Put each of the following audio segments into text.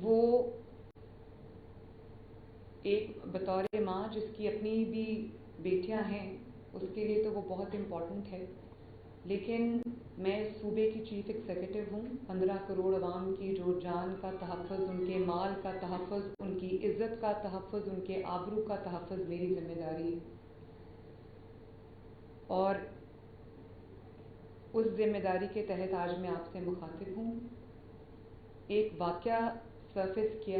وہ ایک بطور ماں جس کی اپنی بھی بیٹیاں ہیں اس کے لیے تو وہ بہت امپورٹنٹ ہے، لیکن میں صوبے کی چیف ایگزیکٹو ہوں۔ 15 کروڑ عوام کی جو جان کا تحفظ، ان کے مال کا تحفظ، ان کی عزت کا تحفظ، ان کے آبرو کا تحفظ میری ذمہ داری ہے، اور اس ذمہ داری کے تحت آج میں آپ سے مخاطب ہوں۔ ایک واقعہ سرفیس کیا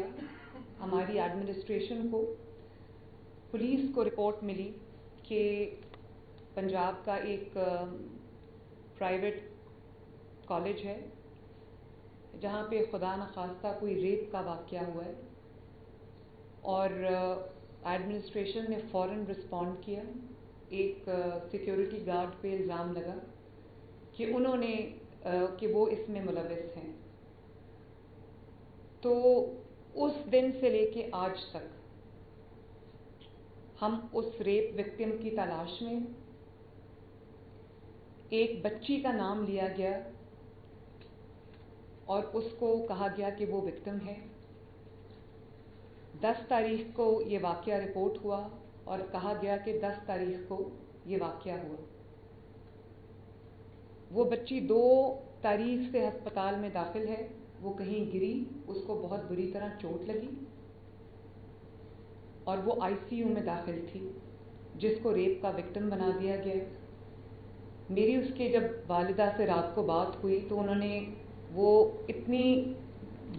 ہماری ایڈمنسٹریشن کو، پولیس کو رپورٹ ملی کہ پنجاب کا ایک پرائیویٹ کالج ہے جہاں پہ خدا نخواستہ کوئی ریپ کا واقعہ ہوا ہے، اور ایڈمنسٹریشن نے فوراً رسپونڈ کیا۔ ایک سیکیورٹی گارڈ پہ الزام لگا کہ وہ اس میں ملوث ہیں۔ تو اس دن سے لے کے آج تک ہم اس ریپ وکٹم کی تلاش میں، ایک بچی کا نام لیا گیا اور اس کو کہا گیا کہ وہ وکٹم ہے۔ 10 تاریخ کو یہ واقعہ رپورٹ ہوا اور کہا گیا کہ 10 تاریخ کو یہ واقعہ ہوا۔ وہ بچی 2 تاریخ سے ہسپتال میں داخل ہے، وہ کہیں گری، اس کو بہت بری طرح چوٹ لگی اور وہ ICU میں داخل تھی، جس کو ریپ کا وکٹم بنا دیا گیا۔ میری اس کے جب والدہ سے رات کو بات ہوئی تو انہوں نے، وہ اتنی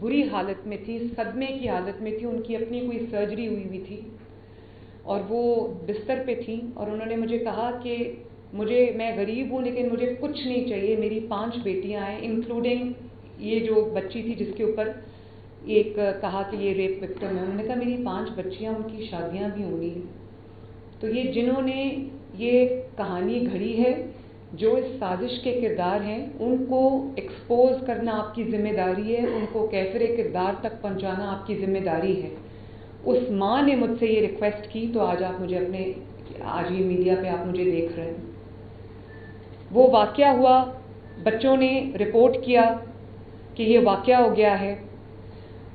بری حالت میں تھی، صدمے کی حالت میں تھی، ان کی اپنی کوئی سرجری ہوئی تھی اور وہ بستر پہ تھیں، اور انہوں نے مجھے کہا کہ میں غریب ہوں لیکن مجھے کچھ نہیں چاہیے، میری 5 بیٹیاں ہیں انکلوڈنگ یہ جو بچی تھی جس کے اوپر ایک کہا کہ یہ ریپ وکٹم ہے۔ انہوں نے کہا میری 5 بچیاں، ان کی شادیاں بھی ہونی ہیں۔ تو یہ جنہوں نے یہ کہانی گھڑی ہے، جو اس سازش کے کردار ہیں، ان کو ایکسپوز کرنا آپ کی ذمہ داری ہے، ان کو کیفر کردار تک پہنچانا آپ کی ذمہ داری ہے۔ اس ماں نے مجھ سے یہ ریکویسٹ کی تو آج آپ مجھے آج یہ میڈیا پہ آپ مجھے دیکھ رہے ہیں۔ وہ واقعہ ہوا، بچوں نے رپورٹ کیا کہ یہ واقعہ ہو گیا ہے،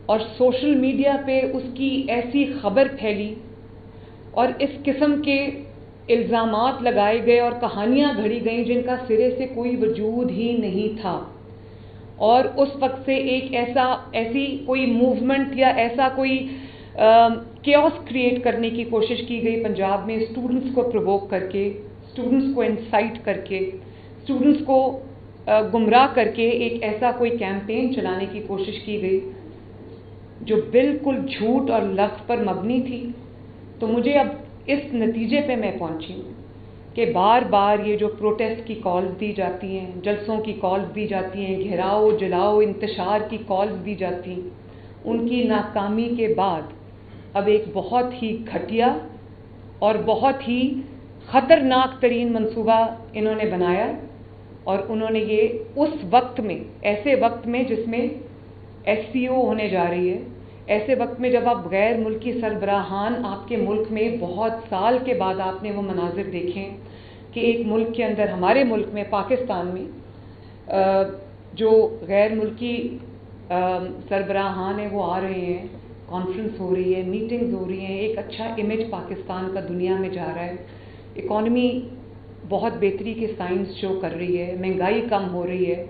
اور سوشل میڈیا پہ اس کی ایسی خبر پھیلی اور اس قسم کے الزامات لگائے گئے اور کہانیاں گھڑی گئیں جن کا سرے سے کوئی وجود ہی نہیں تھا، اور اس وقت سے ایک ایسی کوئی موومنٹ یا ایسا کوئی کیوس کریٹ کرنے کی کوشش کی گئی پنجاب میں، اسٹوڈنٹس کو پرووک کر کے، اسٹوڈنٹس کو انسائٹ کر کے، اسٹوڈنٹس کو گمراہ کر کے ایک ایسا کوئی کیمپین چلانے کی کوشش کی گئی جو بالکل جھوٹ اور لغو پر مبنی تھی۔ تو مجھے اب اس نتیجے پہ میں پہنچی ہوں کہ بار بار یہ جو پروٹیسٹ کی کالز دی جاتی ہیں، جلسوں کی کالز دی جاتی ہیں، گھیراؤ، جلاؤ، انتشار کی کالز دی جاتی ہیں، ان کی ناکامی کے بعد اب ایک بہت ہی گھٹیا اور بہت ہی خطرناک ترین منصوبہ انہوں نے بنایا، اور انہوں نے یہ اس وقت میں، ایسے وقت میں جس میں SCO ہونے جا رہی ہے، ایسے وقت میں جب آپ غیر ملکی سربراہان آپ کے ملک میں بہت سال کے بعد آپ نے وہ مناظر دیکھیں کہ ایک ملک کے اندر، ہمارے ملک میں، پاکستان میں جو غیر ملکی سربراہان ہیں وہ آ رہے ہیں، کانفرنس ہو رہی ہے، میٹنگز ہو رہی ہیں، ایک اچھا امیج پاکستان کا دنیا میں جا رہا ہے، اکانومی بہت بہتری کے سائنس شو کر رہی ہے، مہنگائی کم ہو رہی ہے،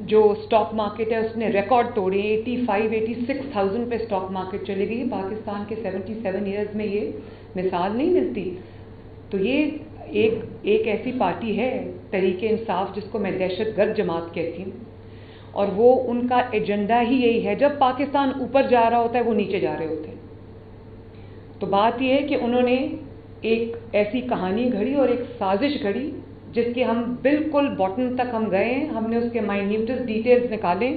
جو اسٹاک مارکیٹ ہے اس نے ریکارڈ توڑے، 86,000 پہ اسٹاک مارکیٹ چلی گئی۔ پاکستان کے 77 ایئرز میں یہ مثال نہیں ملتی۔ تو یہ ایک ایسی پارٹی ہے تحریک انصاف جس کو میں دہشت گرد جماعت کہتی ہوں، اور وہ ان کا ایجنڈا ہی یہی ہے، جب پاکستان اوپر جا رہا ہوتا ہے وہ نیچے جا رہے ہوتے ہیں۔ تو بات یہ ہے کہ انہوں نے ایک ایسی کہانی گھڑی اور ایک سازش گھڑی جس کے ہم بالکل باٹم تک ہم گئے ہیں، ہم نے اس کے مائنیوٹس ڈیٹیلز نکالے،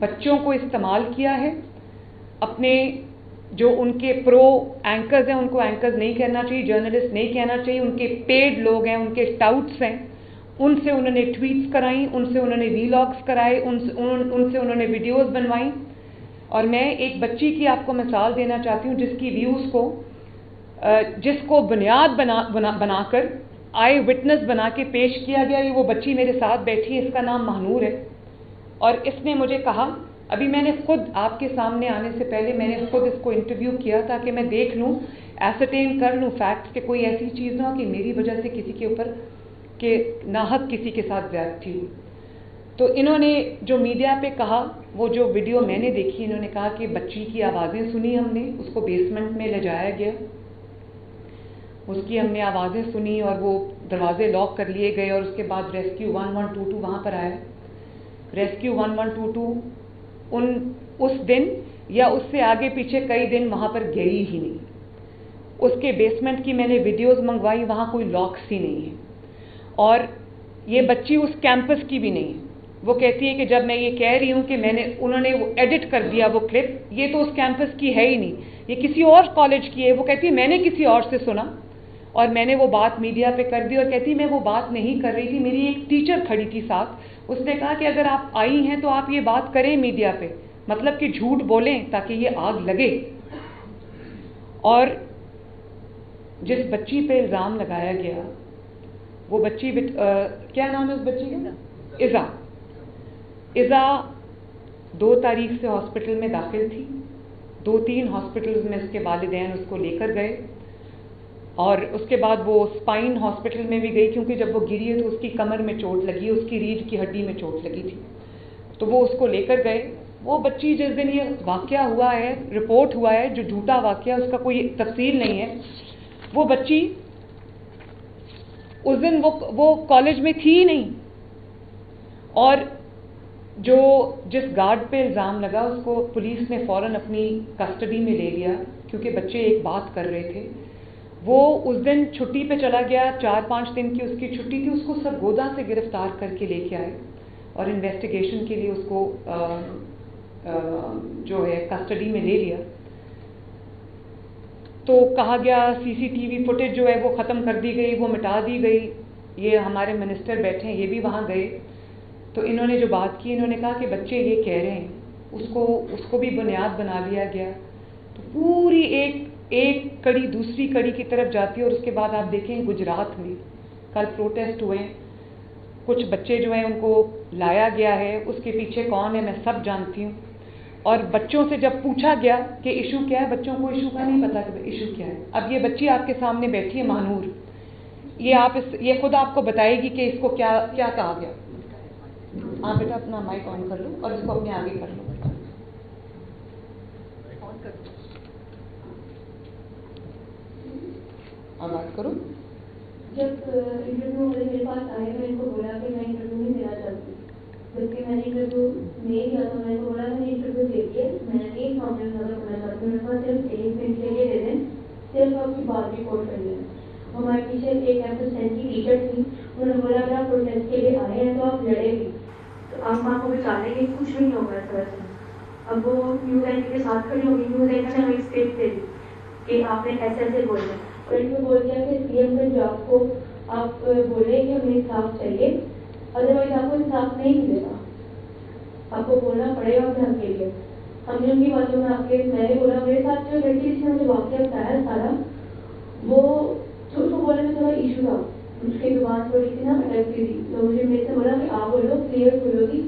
بچوں کو استعمال کیا ہے، اپنے جو ان کے پرو اینکرز ہیں ان کو اینکرز نہیں کہنا چاہیے، جرنلسٹ نہیں کہنا چاہیے، ان کے پیڈ لوگ ہیں، ان کے ٹاؤٹس ہیں، ان سے انہوں نے ٹویٹس کرائیں، ان سے انہوں نے ویلاگس کرائے، ان سے انہوں نے ویڈیوز بنوائیں۔ اور میں ایک بچی کی آپ کو مثال دینا چاہتی ہوں جس کو بنیاد بنا کر آئی وٹنس بنا کے پیش کیا گیا۔ یہ وہ بچی میرے ساتھ بیٹھی ہے، اس کا نام مہنور ہے، اور اس نے مجھے کہا ابھی میں نے خود آپ کے سامنے آنے سے پہلے میں نے خود اس کو انٹرویو کیا تاکہ میں دیکھ لوں، ایسرٹین کر لوں فیکٹس کہ کوئی ایسی چیز نہ ہو کہ میری وجہ سے کسی کے اوپر کہ ناحق کسی کے ساتھ زیادتی ہوئی. تو انہوں نے جو میڈیا پہ کہا، وہ جو ویڈیو میں نے دیکھی، انہوں نے کہا کہ بچی کی آوازیں سنی ہم نے، اس کو بیسمنٹ میں لے جایا گیا، اس کی ہم نے آوازیں سنی اور وہ دروازے لاک کر لیے گئے، اور اس کے بعد ریسکیو 1122 وہاں پر آیا. ریسکیو 1122 اس دن یا اس سے آگے پیچھے کئی دن وہاں پر گئی ہی نہیں. اس کے بیسمنٹ کی میں نے ویڈیوز منگوائی، وہاں کوئی لاکس ہی نہیں ہے، اور یہ بچی اس کیمپس کی بھی نہیں ہے. وہ کہتی ہے کہ جب میں یہ کہہ رہی ہوں کہ انہوں نے وہ ایڈٹ کر دیا وہ کلپ، یہ تو اس کیمپس کی ہے ہی نہیں، یہ کسی اور کالج کی ہے. وہ کہتی ہے میں نے کسی اور سے سنا اور میں نے وہ بات میڈیا پہ کر دی، اور کہتی میں وہ بات نہیں کر رہی تھی، میری ایک ٹیچر کھڑی تھی ساتھ، اس نے کہا کہ اگر آپ آئی ہیں تو آپ یہ بات کریں میڈیا پہ، مطلب کہ جھوٹ بولیں تاکہ یہ آگ لگے. اور جس بچی پہ الزام لگایا گیا وہ بچی کیا نام ہے اس بچی کا؟ ایزا 2 تاریخ سے ہاسپٹل میں داخل تھی. 2-3 ہاسپٹلز میں اس کے والدین اس کو لے کر گئے، اور اس کے بعد وہ اسپائن ہاسپٹل میں بھی گئی، کیونکہ جب وہ گری ہے تو اس کی کمر میں چوٹ لگی، اس کی ریڑھ کی ہڈی میں چوٹ لگی تھی، تو وہ اس کو لے کر گئے. وہ بچی جس دن یہ واقعہ ہوا ہے، رپورٹ ہوا ہے جو جھوٹا واقعہ، اس کا کوئی تفصیل نہیں ہے، وہ بچی اس دن وہ کالج میں تھی ہی نہیں. اور جس گارڈ پہ الزام لگا اس کو پولیس نے فوراً اپنی کسٹڈی میں لے لیا، کیونکہ بچے ایک بات کر رہے تھے. وہ اس دن چھٹی پہ چلا گیا، 4-5 دن کی اس کی چھٹی تھی، اس کو سرگودا سے گرفتار کر کے لے کے آئے اور انویسٹیگیشن کے لیے اس کو جو ہے کسٹڈی میں لے لیا. تو کہا گیا CCTV فوٹیج جو ہے وہ ختم کر دی گئی، وہ مٹا دی گئی. یہ ہمارے منسٹر بیٹھے ہیں، یہ بھی وہاں گئے. تو انہوں نے جو بات کی، انہوں نے کہا کہ بچے یہ کہہ رہے ہیں، اس کو بھی بنیاد بنا لیا گیا. تو پوری ایک کڑی دوسری کڑی کی طرف جاتی ہے. اور اس کے بعد آپ دیکھیں گجرات میں کل پروٹیسٹ ہوئے، کچھ بچے جو ہیں ان کو لایا گیا ہے، اس کے پیچھے کون ہے میں سب جانتی ہوں. اور بچوں سے جب پوچھا گیا کہ ایشو کیا ہے، بچوں کو ایشو کا نہیں پتا کہ ایشو کیا ہے. اب یہ بچی آپ کے سامنے بیٹھی ہے مہنور، یہ خود آپ کو بتائے گی کہ اس کو کیا کہا گیا. آپ بیٹا اپنا مائک آن کر لو اور اس کو اپنے آگے کر لو. آپ بات کرو. جب انٹرویو والے میرے پاس آئے، میں ان کو بولا کہ میں انٹرویو نہیں دینا چاہتی، جبکہ میں نے انٹرویو نہیں دیا. تو میں نے بولا میں نے انٹرویو دے دیا، میں نے ایک معاملے میں نظر ہونا چاہتی ہوں. میرے پاس صرف 1 منٹ کے لیے دے دیں، صرف آپ کی بات ریکارڈ کر لیں. ہمارے پیچھے ایک ایمپرسینٹ کی ٹیچر تھی، انہوں نے بولا اگر آپ پروٹیسٹ کے لیے آئے ہیں تو آپ لڑے گی، تو آپ ماں کو بچانے کے کچھ بھی نہیں ہوگا اس طرح سے. اب وہ نیوز اینکر کے ساتھ کھڑی ہوگی، نیوز اینکر نے ہمیں اسکرپٹ دے دی کہ آپ نے ایسے بولنا، اور ان کو بول دیا کہ CM پنجاب کو آپ بولیں کہ ہمیں انصاف چاہیے، ادروائز آپ کو انصاف نہیں ملے گا، آپ کو بولنا پڑے گا گھر کے لیے. ہم نے ان کی باتوں میں نے بولا میرے ساتھ جو لڑکی جس نے مجھے واقعہ بتایا سارا، وہ اس کو بولنے میں تھوڑا ایشو تھا، اس کی زبان تھوڑی سی نا اٹکتی تھی. تو مجھے میرے سے بولا کہ آپ بولو کلیئر بولو گی،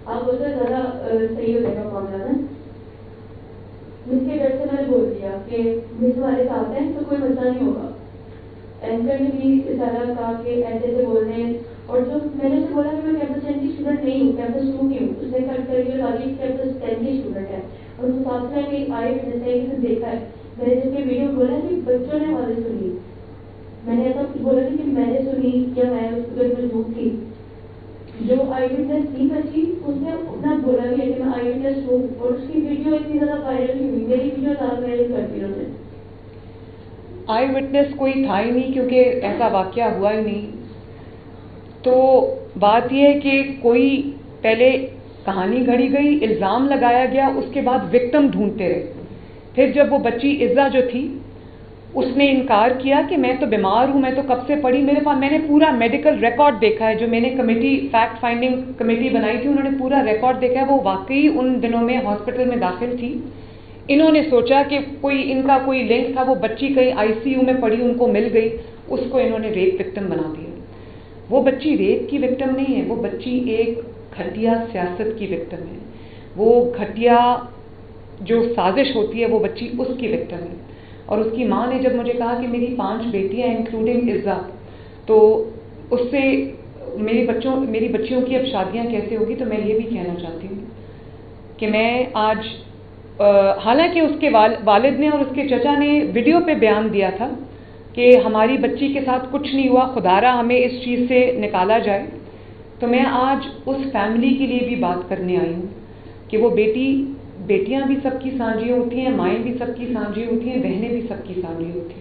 آپ بولتے زیادہ صحیح ہو جائے گا معاملہ نا. مجھ کے ڈر سے میں نے بول دیا کہ مجھ ہمارے ساتھ ہیں تو کوئی مسئلہ نہیں ہوگا. اینکر نے بھی سارا کہا کہ ایسے بولنے ہیں، اور جو میں نے اسے بولا کہ میں کیمپس 10 کی اسٹوڈنٹ نہیں ہوں، کیمپس 2 کی ہوں. اس نے کٹ کر کے بتا دی کیمپس 10 کی اسٹوڈنٹ ہے، اور اس حساب سے کہ آئے جیسے کہ اسے دیکھا ہے. میں نے جب کہ ویڈیو بولا کہ بچوں نے والے سنی، میں نے ایسا بولا نہیں کہ میں نے سنی یا میں اس کو موجود تھی. جو آئی وٹنس تھی بچی، اس نے اپنا بولا بھی ہے کہ میں آئی وٹنس ہوں، اور اس کی ویڈیو اتنی زیادہ وائرل نہیں ہوئی، میری ویڈیو زیادہ وائرل کرتی انہوں نے. آئی وٹنس کوئی تھا ہی نہیں، کیونکہ ایسا واقعہ ہوا ہی نہیں. تو بات یہ ہے کہ کوئی پہلے کہانی گھڑی گئی، الزام لگایا گیا، اس کے بعد وکٹم ڈھونڈتے رہے. پھر جب وہ بچی عزا جو تھی اس نے انکار کیا کہ میں تو بیمار ہوں، میں تو کب سے پڑھی، میرے پاس میں نے پورا میڈیکل ریکارڈ دیکھا ہے. جو میں نے کمیٹی فیکٹ فائنڈنگ کمیٹی بنائی تھی، انہوں نے پورا ریکارڈ دیکھا ہے. وہ واقعی ان دنوں میں ہاسپٹل میں داخل تھی. انہوں نے سوچا کہ ان کا کوئی لنک تھا، وہ بچی کہیں ICU میں پڑی، ان کو مل گئی، اس کو انہوں نے ریپ وکٹم بنا دیا. وہ بچی ریپ کی وکٹم نہیں ہے، وہ بچی ایک گھٹیا سیاست کی وکٹم ہے. وہ گھٹیا جو سازش ہوتی ہے وہ بچی اس کی وکٹم ہے. اور اس کی ماں نے جب مجھے کہا کہ میری 5 بیٹیاں انکلوڈنگ عزا، تو اس سے میری بچیوں کی اب شادیاں کیسے ہوگی. تو میں یہ بھی کہنا چاہتی ہوں کہ میں آج حالانکہ اس کے والد نے اور اس کے چچا نے ویڈیو پہ بیان دیا تھا کہ ہماری بچی کے ساتھ کچھ نہیں ہوا، خدا را ہمیں اس چیز سے نکالا جائے، تو میں آج اس فیملی کے لیے بھی بات کرنے آئی ہوں کہ وہ بیٹیاں بھی سب کی سانجھی ہوتی ہیں، مائیں بھی سب کی سانجھی ہوتی ہیں، بہنیں بھی سب کی سانجھی ہوتی ہیں.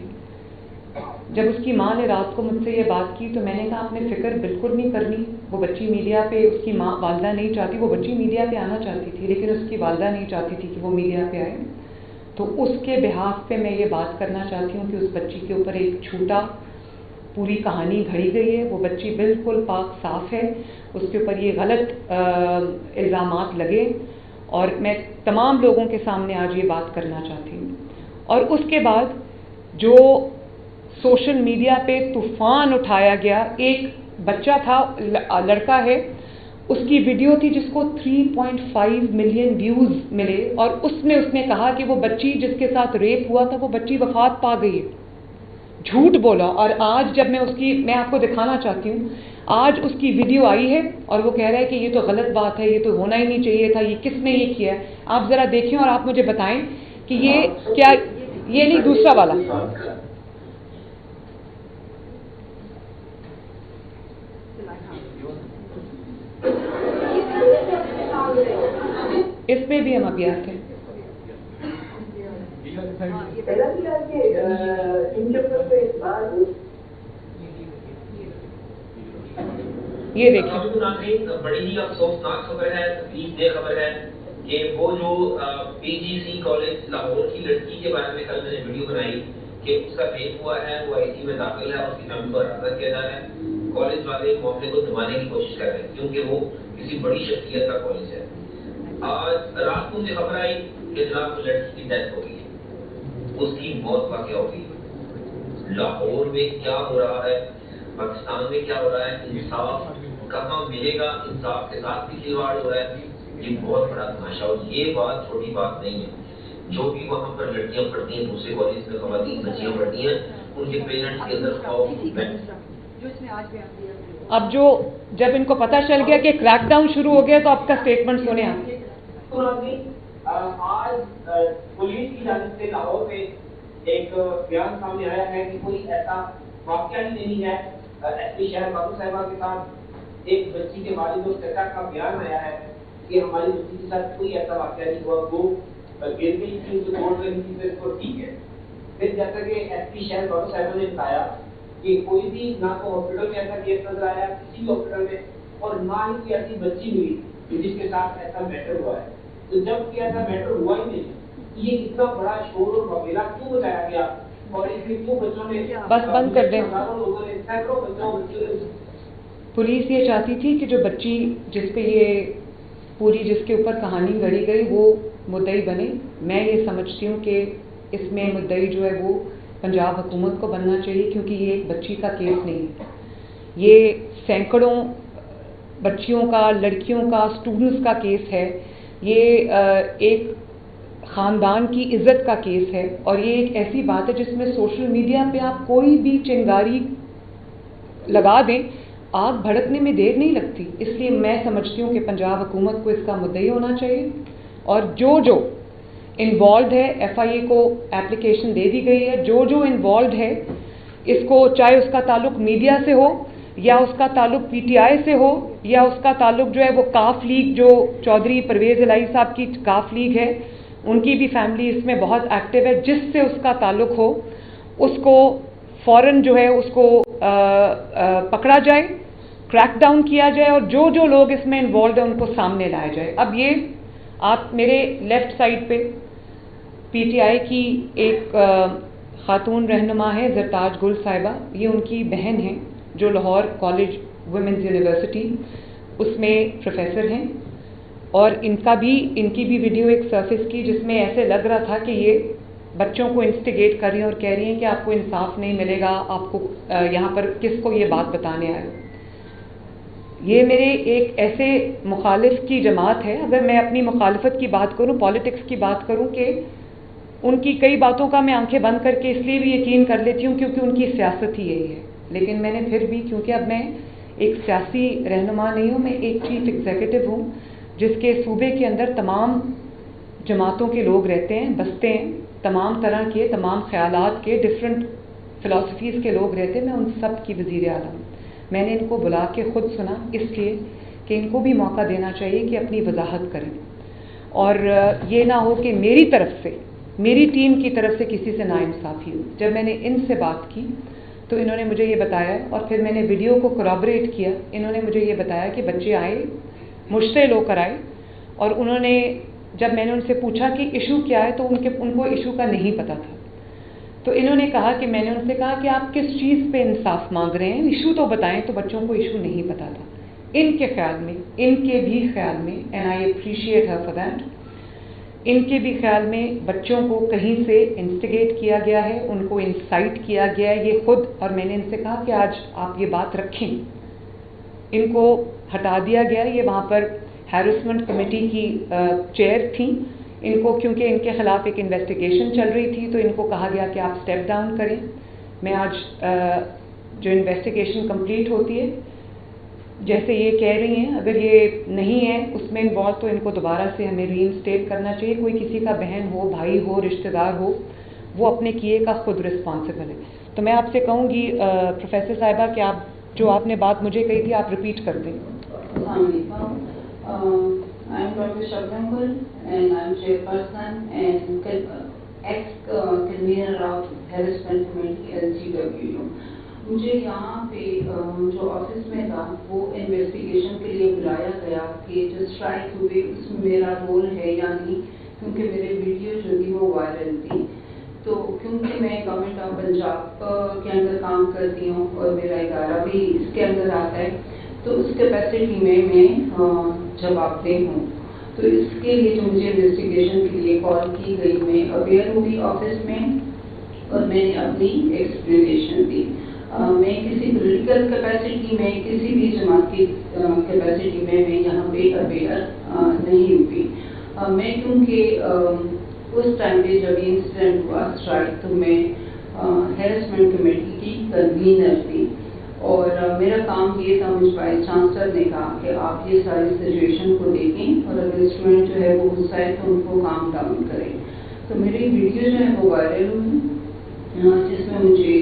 جب اس کی ماں نے رات کو مجھ سے یہ بات کی تو میں نے کہا آپ نے فکر بالکل نہیں کرنی. وہ بچی میڈیا پہ، اس کی ماں والدہ نہیں چاہتی، وہ بچی میڈیا پہ آنا چاہتی تھی لیکن اس کی والدہ نہیں چاہتی تھی کہ وہ میڈیا پہ آئے. تو اس کے بحاف پہ میں یہ بات کرنا چاہتی ہوں کہ اس بچی کے اوپر ایک جھوٹا پوری کہانی گھڑی گئی ہے. وہ بچی بالکل پاک صاف ہے، اس کے اوپر یہ غلط الزامات لگے، اور میں تمام لوگوں کے سامنے آج یہ بات کرنا چاہتی ہوں. اور اس کے بعد جو سوشل میڈیا پہ طوفان اٹھایا گیا، ایک بچہ تھا، لڑکا ہے، اس کی ویڈیو تھی جس کو 3.5 ملین ویوز ملے، اور اس نے کہا کہ وہ بچی جس کے ساتھ ریپ ہوا تھا وہ بچی وفات پا گئی ہے. جھوٹ بولا. اور آج جب میں آپ کو دکھانا چاہتی ہوں، آج اس کی ویڈیو آئی ہے اور وہ کہہ رہا ہے کہ یہ تو غلط بات ہے، یہ تو ہونا ہی نہیں چاہیے تھا، یہ کس نے یہ کیا ہے. آپ ذرا دیکھیں اور آپ مجھے بتائیں کہ یہ کیا، یہ نہیں دوسرا والا. اس پہ بھی ہم ابھی آتے ہیں. یہ دیکھیں، بڑی ہی افسوسناک خبر ہے، تکلیف دہ خبر ہے کہ وہ جو پی جی سی کالج لاہور کی لڑکی کے بارے میں کل میں نے ویڈیو بنائی کہ اس کا ریپ ہوا ہے، وہ آئی سی میں داخل ہے، اس کی فیملی کو ہراساں کیا جا رہا ہے. کالج والے معاملے کو دبانے کی کوشش کر رہے ہیں کیونکہ وہ کسی بڑی شخصیت کا کالج ہے. آج رات کو مجھے خبر آئی کہ جناب اس لڑکی کی ڈیتھ ہو گئی ہے، اس کی موت کا کیا ہوگی. لاہور میں کیا ہو رہا ہے، پاکستان میں کیا ہو رہا ہے، انصاف کہاں ملے گا؟ انصاف کے ساتھ بھی کھلواڑ ہو رہا ہے. یہ بہت بڑا تماشا، اور یہ بات چھوٹی بات نہیں ہے. جو بھی وہاں پر لڑکیاں پڑھتی ہیں، دوسرے کالج میں خواتین بچیاں پڑھتی ہیں، ان کے پیرنٹس کے اندر اب جب ان کو پتہ چل گیا کہ کریک ڈاؤن شروع ہو گیا تو آپ کا اسٹیٹمنٹ سنیں. آج پولیس کی جانب سے لاہور میں ایک بیان سامنے آیا ہے کہ کوئی ایسا واقعہ ہی نہیں ہے. ایس پی شہر بابو صاحبہ کے ساتھ ایک بچی کے والد اور چچا کا بیان آیا ہے کہ ہماری بچی کے ساتھ کوئی ایسا واقعہ نہیں ہوا، وہ گر گئی تھی، اسے دوڑ رہی تھی، پھر وہ ٹھیک ہے. پھر جیسا کہ ایس پی شہر بابو صاحبہ نے بتایا کہ کوئی بھی نہ تو ہاسپٹل میں ایسا کیس نظر آیا کسی بھی ہاسپٹل میں، اور نہ ہی کوئی ایسی بچی ہوئی جس کے ساتھ ایسا میٹر ہوا ہے. تو جب کہ ایسا میٹر ہوا ہی نہیں، یہ اتنا بڑا شور اور وبیلا کیوں بتایا گیا، اور اس میں کیوں بچوں نے بس بند کر دیں. لوگوں نے سینکڑوں بچوں پولیس یہ چاہتی تھی کہ جو بچی جس پہ یہ پوری جس کے اوپر کہانی گھڑی گئی وہ مدعی بنے. میں یہ سمجھتی ہوں کہ اس میں مدعی جو ہے وہ پنجاب حکومت کو بننا چاہیے، کیونکہ یہ ایک بچی کا کیس نہیں ہے، یہ سینکڑوں بچیوں کا، لڑکیوں کا، اسٹوڈنٹس کا کیس ہے. یہ ایک خاندان کی عزت کا کیس ہے، اور یہ ایک ایسی بات ہے جس میں سوشل میڈیا پہ آپ کوئی بھی چنگاری لگا دیں، آگ بھڑکنے میں دیر نہیں لگتی. اس لیے میں سمجھتی ہوں کہ پنجاب حکومت کو اس کا مدعی ہونا چاہیے، اور جو انوالوڈ ہے، ایف آئی اے کو اپلیکیشن دے دی گئی ہے، جو انوالوڈ ہے اس کو، چاہے اس کا تعلق میڈیا سے ہو یا اس کا تعلق پی ٹی آئی سے ہو یا اس کا تعلق جو ہے وہ کاف لیگ، جو چودھری پرویز الہی صاحب کی کاف لیگ ہے، ان کی بھی فیملی اس میں بہت ایکٹیو ہے. جس سے اس کا تعلق ہو اس کو فوراً جو ہے اس کو پکڑا جائے، کریک ڈاؤن کیا جائے، اور جو لوگ اس میں انوالوڈ ہیں ان کو سامنے لایا جائے. اب یہ آپ میرے لیفٹ سائڈ پہ پی ٹی آئی کی ایک خاتون رہنما ہے زرتاج گل صاحبہ، یہ ان کی بہن ہیں جو لاہور کالج ویمنز یونیورسٹی اس میں پروفیسر ہیں، اور ان کی بھی ویڈیو ایک سرفیس کی جس میں ایسے لگ رہا تھا کہ یہ بچوں کو انسٹیگیٹ کر رہی ہیں اور کہہ رہی ہیں کہ آپ کو انصاف نہیں ملے گا، آپ کو یہاں پر کس کو یہ بات بتانے آئے. یہ میرے ایک ایسے مخالف کی جماعت ہے. اگر میں اپنی مخالفت کی بات کروں، پالیٹکس کی بات کروں، کہ ان کی کئی باتوں کا میں آنکھیں بند کر کے اس لیے بھی یقین کر لیتی ہوں کیونکہ ان کی سیاست ہی یہی ہے. لیکن میں نے پھر بھی، کیونکہ اب میں ایک سیاسی رہنما نہیں ہوں، میں ایک چیف ایگزیکٹو ہوں جس کے صوبے کے اندر تمام جماعتوں کے لوگ رہتے ہیں، بستے ہیں، تمام طرح کے، تمام خیالات کے، ڈفرینٹ فلاسفیز کے لوگ رہتے ہیں. میں ان سب کی وزیر اعلیٰ ہوں. میں نے ان کو بلا کے خود سنا اس لیے کہ ان کو بھی موقع دینا چاہیے کہ اپنی وضاحت کریں، اور یہ نہ ہو کہ میری طرف سے، میری ٹیم کی طرف سے کسی سے ناانصافی ہو. جب میں نے ان سے بات کی تو انہوں نے مجھے یہ بتایا، اور پھر میں نے ویڈیو کو کورابریٹ کیا. انہوں نے مجھے یہ بتایا کہ بچے آئے، مشتعل ہو کر آئے، اور انہوں نے، جب میں نے ان سے پوچھا کہ ایشو کیا ہے تو ان کو ایشو کا نہیں پتہ تھا. تو انہوں نے کہا کہ میں نے ان سے کہا کہ آپ کس چیز پہ انصاف مانگ رہے ہیں، ایشو تو بتائیں. تو بچوں کو ایشو نہیں پتہ تھا. ان کے خیال میں، ان کے بھی خیال میں، and I appreciate her for that, ان کے بھی خیال میں بچوں کو کہیں سے انسٹیگیٹ کیا گیا ہے، ان کو انسائٹ کیا گیا ہے. یہ خود، اور میں نے ان سے کہا کہ آج آپ یہ بات رکھیں. ان کو ہٹا دیا گیا. یہ وہاں پر ہیرسمنٹ کمیٹی کی چیئر تھیں. ان کو، کیونکہ ان کے خلاف ایک انویسٹیگیشن چل رہی تھی، تو ان کو کہا گیا کہ آپ اسٹیپ ڈاؤن کریں. میں آج جو انویسٹیگیشن کمپلیٹ ہوتی ہے، جیسے یہ کہہ رہی ہیں، اگر یہ نہیں ہے اس میں انوالو تو ان کو دوبارہ سے ہمیں ری انسٹیٹ کرنا چاہیے. کوئی کسی کا بہن ہو، بھائی ہو، رشتہ دار ہو، وہ اپنے کیے کا خود رسپانسبل ہے. تو میں آپ سے کہوں گی پروفیسر صاحبہ کہ آپ جو آپ نے بات مجھے کہی تھی آپ ریپیٹ کر دیں. السلام علیکم. I am Dr. Shabnam Gul and I am chairperson and ex-convener of Harassment Committee LGWU. مجھے یہاں پہ جو آفس میں تھا وہ انویسٹیگیشن کے لیے بلایا گیا کہ جو اسٹرائک ہوئی اس میں میرا رول ہے یا نہیں، کیونکہ میرے ویڈیو جو تھی وہ وائرل تھی. تو کیونکہ میں گورنمنٹ آف پنجاب کے اندر کام کرتی ہوں اور میرا ادارہ بھی اس کے اندر آتا ہے، تو اس کیپیسٹی میں جواب دہ ہوں. تو اس کے لیے جو مجھے انویسٹیگیشن کے لیے کال کی گئی، میں اویئر ہوئی آفس میں اور میں نے اپنی ایکسپلینیشن دی. میں کسی پولیٹیکل کیپیسٹی میں، کسی بھی جماعت کی کیپیسٹی میں یہاں پہ اویئر نہیں ہوئی. میں کیونکہ اس ٹائم پہ جب انسیڈنٹ ہوا اسٹرائک، تو میں ہیرسمنٹ کمیٹی کی کنوینر تھی، اور میرا کام یہ تھا، مجھ وائس چانسلر نے کہا کہ آپ یہ ساری سچویشن کو دیکھیں اور اگر اسٹوڈنٹ جو ہے وہ غصہ ہے تو ان کو کام ڈاؤن کریں. تو میری ویڈیو جو ہے وہ وائرل ہوئی، جس میں مجھے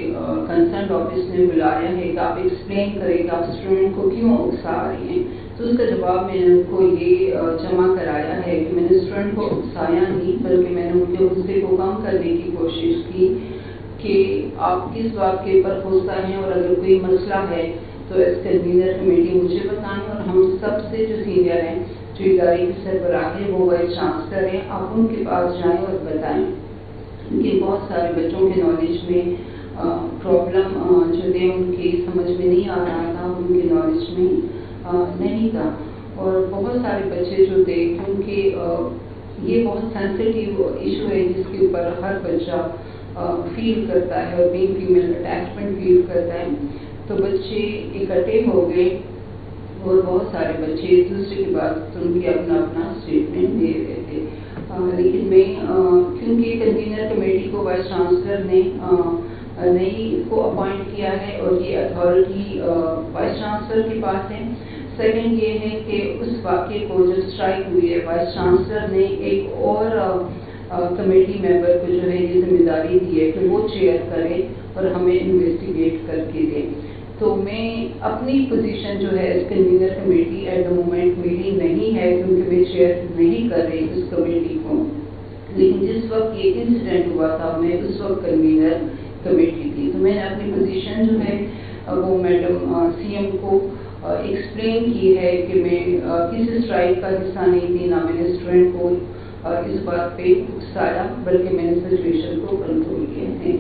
کنسرن آفس نے بلایا ہے کہ آپ ایکسپلین کریں کہ آپ اسٹوڈنٹ کو کیوں اکسا رہی ہیں. تو اس کا جواب میں نے ان کو یہ جمع کرایا ہے کہ میں نے اسٹوڈنٹ کو اکسایا نہیں، بلکہ میں نے ان کے غصے کو کم کرنے کی کوشش کی کہ آپ کس بات کے اوپر غصہ ہیں، اور اگر کوئی مسئلہ ہے تو ایز کنوینر کمیٹی مجھے بتائیں، اور ہم سب سے جو سینئر ہیں، جو ادارے کی سربراہ ہے، وہ وائس چانسلر ہیں، آپ ان کے پاس جائیں اور بتائیں. کہ بہت سارے بچوں کے نالج میں پرابلم جو تھے ان کی سمجھ میں نہیں آ رہا تھا، ان کے نالج میں نہیں تھا. اور بہت سارے بچے جو تھے، کیونکہ یہ بہت سینسٹیو ایشو ہے جس کے اوپر ہر بچہ فیل کرتا ہے اور بینگ فیمیل اٹیچمنٹ فیل کرتا ہے، تو بچے اکٹھے ہو گئے اور بہت سارے بچے ایک دوسرے کی بات سن کے اپنا اسٹیٹمنٹ دے رہے تھے. لیکن میں کیونکہ کنوینر کمیٹی کو وائس چانسلر نے نئی کو اپوائنٹ کیا ہے اور یہ اتھارٹی وائس چانسلر کے پاس ہے. سیکنڈ یہ ہے کہ اس واقعے کو جو اسٹرائک ہوئی ہے، وائس چانسلر نے ایک اور کمیٹی ممبر کو جو ہے یہ ذمہ داری دی ہے کہ وہ چیئر کرے اور ہمیں انویسٹیگیٹ کر کے دے. تو میں اپنی پوزیشن جو ہے اس convener committee at the moment میری نہیں ہے، کیونکہ میں چیئر نہیں کر رہی اس کمیٹی کو. لیکن جس وقت یہ انسیڈنٹ ہوا تھا میں اس وقت کنوینر کمیٹی تھی. تو میں نے اپنی پوزیشن جو ہے وہ میڈم سی ایم کو ایکسپلین کی ہے کہ میں کسی اسٹرائک کا حصہ نہیں تھی، نہ میں نے اسٹوڈنٹ کو اس بات پہ اکسایا، بلکہ میں نے سچویشن کو کنٹرول کیا ہے.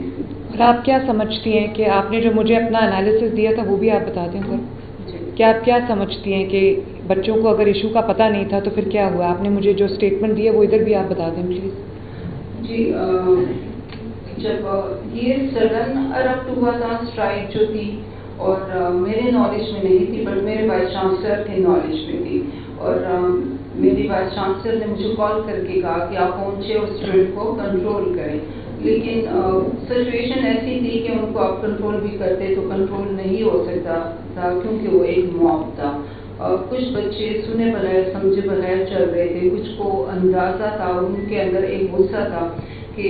اور آپ کیا سمجھتی ہیں کہ آپ نے جو مجھے اپنا انالیسس دیا تھا وہ بھی آپ بتا دیں سر؟ کیا آپ کیا سمجھتی ہیں کہ بچوں کو اگر ایشو کا پتہ نہیں تھا تو پھر کیا ہوا؟ آپ نے مجھے جو اسٹیٹمنٹ دی ہے وہ ادھر بھی آپ بتا دیں پلیز. جی، جب یہ سڈن ارپٹ ہوا تھا اسٹرائک جو تھی، اور میرے نالج میں نہیں تھی، بٹ میرے وائس چانسلر کے نالج میں تھی. اور میری وائس چانسلر نے مجھے کال کر کے کہا کہ آپ پہنچے اور اسٹوڈنٹ کو کنٹرول کریں. لیکن سچویشن ایسی تھی کہ ان کو آپ کنٹرول بھی کرتے تو کنٹرول نہیں ہو سکتا تھا، کیونکہ وہ ایک موب تھا. کچھ بچے سنے بغیر سمجھے بغیر چل رہے تھے، کچھ کو اندازہ تھا، ان کے اندر ایک غصہ تھا کہ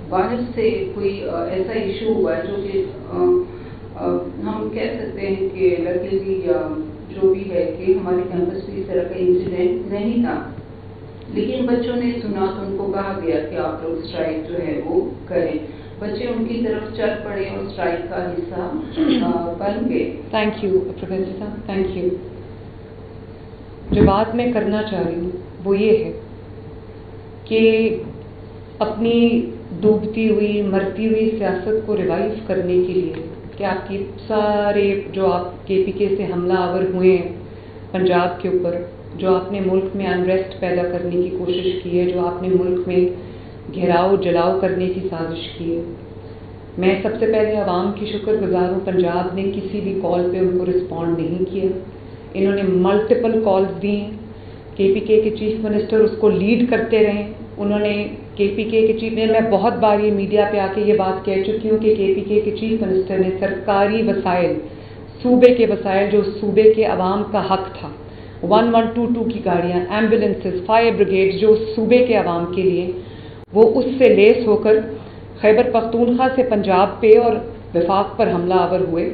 والد سے کوئی ایسا ایشو ہوا جو کہ ہم کہہ سکتے ہیں کہ لکیلی یا جو بھی ہے کہ ہمارے کیمپس میں اس طرح کا انسیڈنٹ نہیں تھا. لیکن بچوں نے سنا تو ان کو کہا گیا کہ آپ لوگ اسٹرائک جو ہے وہ کریں. بچے ان کی طرف چل پڑے اور اسٹرائک کا حصہ بن گئے. تھینک یو پروفیسر صاحب، تھینک یو. جو بات میں کرنا چاہ رہی ہوں وہ یہ ہے کہ اپنی ڈوبتی ہوئی مرتی ہوئی سیاست کو ریوائیو کرنے کے لیے کہ آپ کی سارے جو آپ کے پی کے سے حملہ آور ہوئے ہیں پنجاب کے اوپر، جو آپ نے ملک میں انریسٹ پیدا کرنے کی کوشش کی ہے، جو آپ نے ملک میں گھیراؤ جلاؤ کرنے کی سازش کی ہے، میں سب سے پہلے عوام کی شکر گزار ہوں. پنجاب نے کسی بھی کال پہ ان کو رسپونڈ نہیں کیا. انہوں نے ملٹیپل کالز دی ہیں. کے پی کے چیف منسٹر اس کو لیڈ کرتے رہے. انہوں نے کے پی کے چیف میں بہت بار یہ میڈیا پہ آ کے یہ بات کہہ چکی ہوں کہ کے پی کے چیف منسٹر نے سرکاری وسائل، صوبے کے وسائل جو صوبے کے عوام کا حق تھا، 1122 کی گاڑیاں، ایمبولینسز، فائر بریگیڈ جو صوبے کے عوام کے لیے، وہ اس سے لیس ہو کر خیبر پختونخوا سے پنجاب پہ اور وفاق پر حملہ آور ہوئے.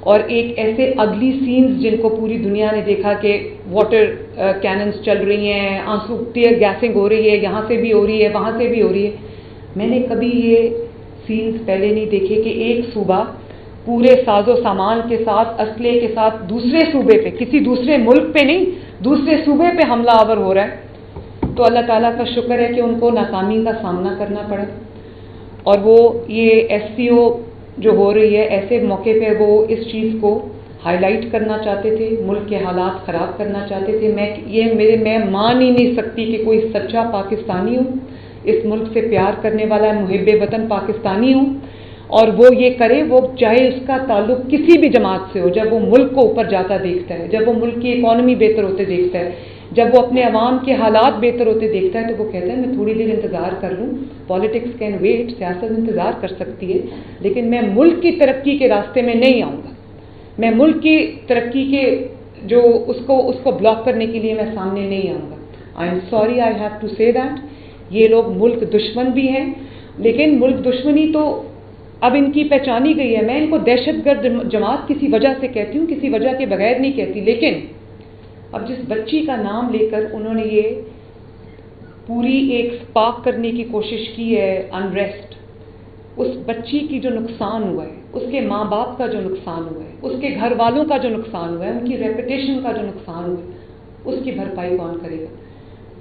اور ایک ایسے اگلی سینز جن کو پوری دنیا نے دیکھا کہ واٹر کیننز چل رہی ہیں، آنسو ٹیئر گیسنگ ہو رہی ہے، یہاں سے بھی ہو رہی ہے، وہاں سے بھی ہو رہی ہے. میں نے کبھی یہ سینز پہلے نہیں دیکھے کہ ایک صوبہ پورے ساز و سامان کے ساتھ، اسلحے کے ساتھ دوسرے صوبے پہ، کسی دوسرے ملک پہ نہیں، دوسرے صوبے پہ حملہ آور ہو رہا ہے. تو اللہ تعالیٰ کا شکر ہے کہ ان کو ناکامی کا سامنا کرنا پڑا. اور وہ یہ ایس سی او جو ہو رہی ہے، ایسے موقع پہ وہ اس چیز کو ہائی لائٹ کرنا چاہتے تھے، ملک کے حالات خراب کرنا چاہتے تھے. میں مان ہی نہیں سکتی کہ کوئی سچا پاکستانی ہو، اس ملک سے پیار کرنے والا محب وطن پاکستانی ہو اور وہ یہ کرے، وہ چاہے اس کا تعلق کسی بھی جماعت سے ہو. جب وہ ملک کو اوپر جاتا دیکھتا ہے، جب وہ ملک کی اکانومی بہتر ہوتے دیکھتا ہے، جب وہ اپنے عوام کے حالات بہتر ہوتے دیکھتا ہے، تو وہ کہتا ہے میں تھوڑی دیر انتظار کر لوں، پالیٹکس کین ویٹ، سیاست انتظار کر سکتی ہے، لیکن میں ملک کی ترقی کے راستے میں نہیں آؤں گا. میں ملک کی ترقی کے جو اس کو بلاک کرنے کے لیے میں سامنے نہیں آؤں گا. I am sorry, I have to say that. یہ لوگ ملک دشمن بھی ہیں، لیکن ملک دشمنی تو اب ان کی پہچانی گئی ہے. میں ان کو دہشت گرد جماعت کسی وجہ سے کہتی ہوں، کسی وجہ کے بغیر نہیں کہتی. لیکن اب جس بچی کا نام لے کر انہوں نے یہ پوری ایک سپارک کرنے کی کوشش کی ہے انریسٹ، اس بچی کی جو نقصان ہوا ہے، اس کے ماں باپ کا جو نقصان ہوا ہے، اس کے گھر والوں کا جو نقصان ہوا ہے، ان کی ریپوٹیشن کا جو نقصان ہوا ہے، اس کی بھرپائی کون کرے گا؟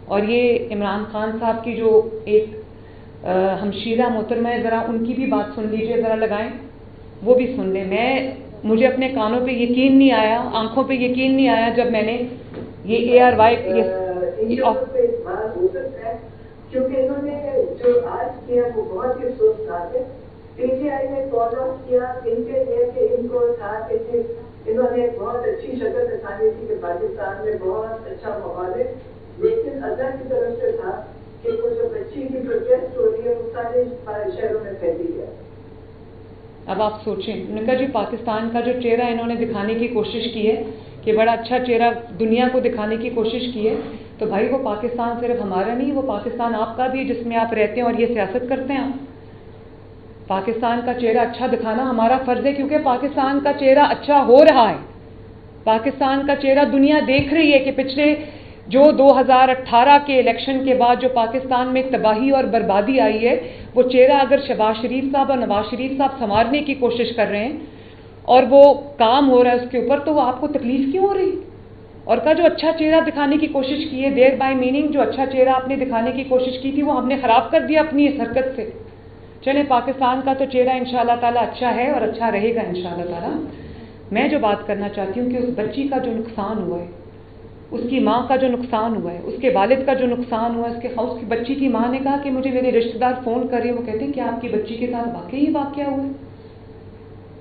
اور یہ عمران خان صاحب کی جو ایک ہمشیرہ محترمہ ہے، ذرا ان کی بھی بات سن لیجئے، ذرا لگائیں، وہ بھی سن لیں. مجھے اپنے کانوں پہ یقین نہیں آیا، آنکھوں پہ یقین نہیں آیا جب میں نے یہ اے آر وائی کیونکہ انہوں نے جو آج کیا وہ بہت ہی افسوسناک ہے. پی ٹی آئی نے فالو کیا ان کے لیے کہ ان کو تھا کہ انہوں نے بہت اچھی شکل دکھانی تھی کہ پاکستان میں بہت اچھا ماحول ہے، لیکن اللہ کی طرف سے تھا کہ وہ جو بچی کی پروٹیسٹ ہو رہی ہے وہ سارے شہروں میں پھیلی گیا. اب آپ سوچیں، انہوں نے کہا جی پاکستان کا جو چہرہ انہوں نے دکھانے کی کوشش کی ہے کہ بڑا اچھا چہرہ دنیا کو دکھانے کی کوشش کی ہے، تو بھائی وہ پاکستان صرف ہمارا نہیں، وہ پاکستان آپ کا بھی ہے جس میں آپ رہتے ہیں اور یہ سیاست کرتے ہیں. آپ پاکستان کا چہرہ اچھا دکھانا ہمارا فرض ہے، کیونکہ پاکستان کا چہرہ اچھا ہو رہا ہے. پاکستان کا چہرہ دنیا دیکھ رہی ہے کہ پچھلے جو 2018 کے الیکشن کے بعد جو پاکستان میں تباہی اور بربادی آئی ہے، وہ چہرہ اگر شہباز شریف صاحب اور نواز شریف صاحب سنوارنے کی کوشش کر رہے ہیں اور وہ کام ہو رہا ہے اس کے اوپر، تو وہ آپ کو تکلیف کیوں ہو رہی؟ اور کا جو اچھا چہرہ دکھانے کی کوشش کی ہے، دیر بائی میننگ جو اچھا چہرہ آپ نے دکھانے کی کوشش کی تھی وہ ہم نے خراب کر دیا اپنی اس حرکت سے. چلیں پاکستان کا تو چہرہ انشاءاللہ تعالیٰ اچھا ہے اور اچھا رہے گا انشاءاللہ تعالیٰ. میں جو بات کرنا چاہتی ہوں کہ اس بچی کا جو نقصان ہوا ہے، اس کی ماں کا جو نقصان ہوا ہے، اس کے والد کا جو نقصان ہوا ہے، اس کی بچی کی ماں نے کہا کہ مجھے میرے رشتہ دار فون کر رہے ہیں، وہ کہتے ہیں کہ آپ کی بچی کے ساتھ واقعی یہ واقعہ ہوا ہے.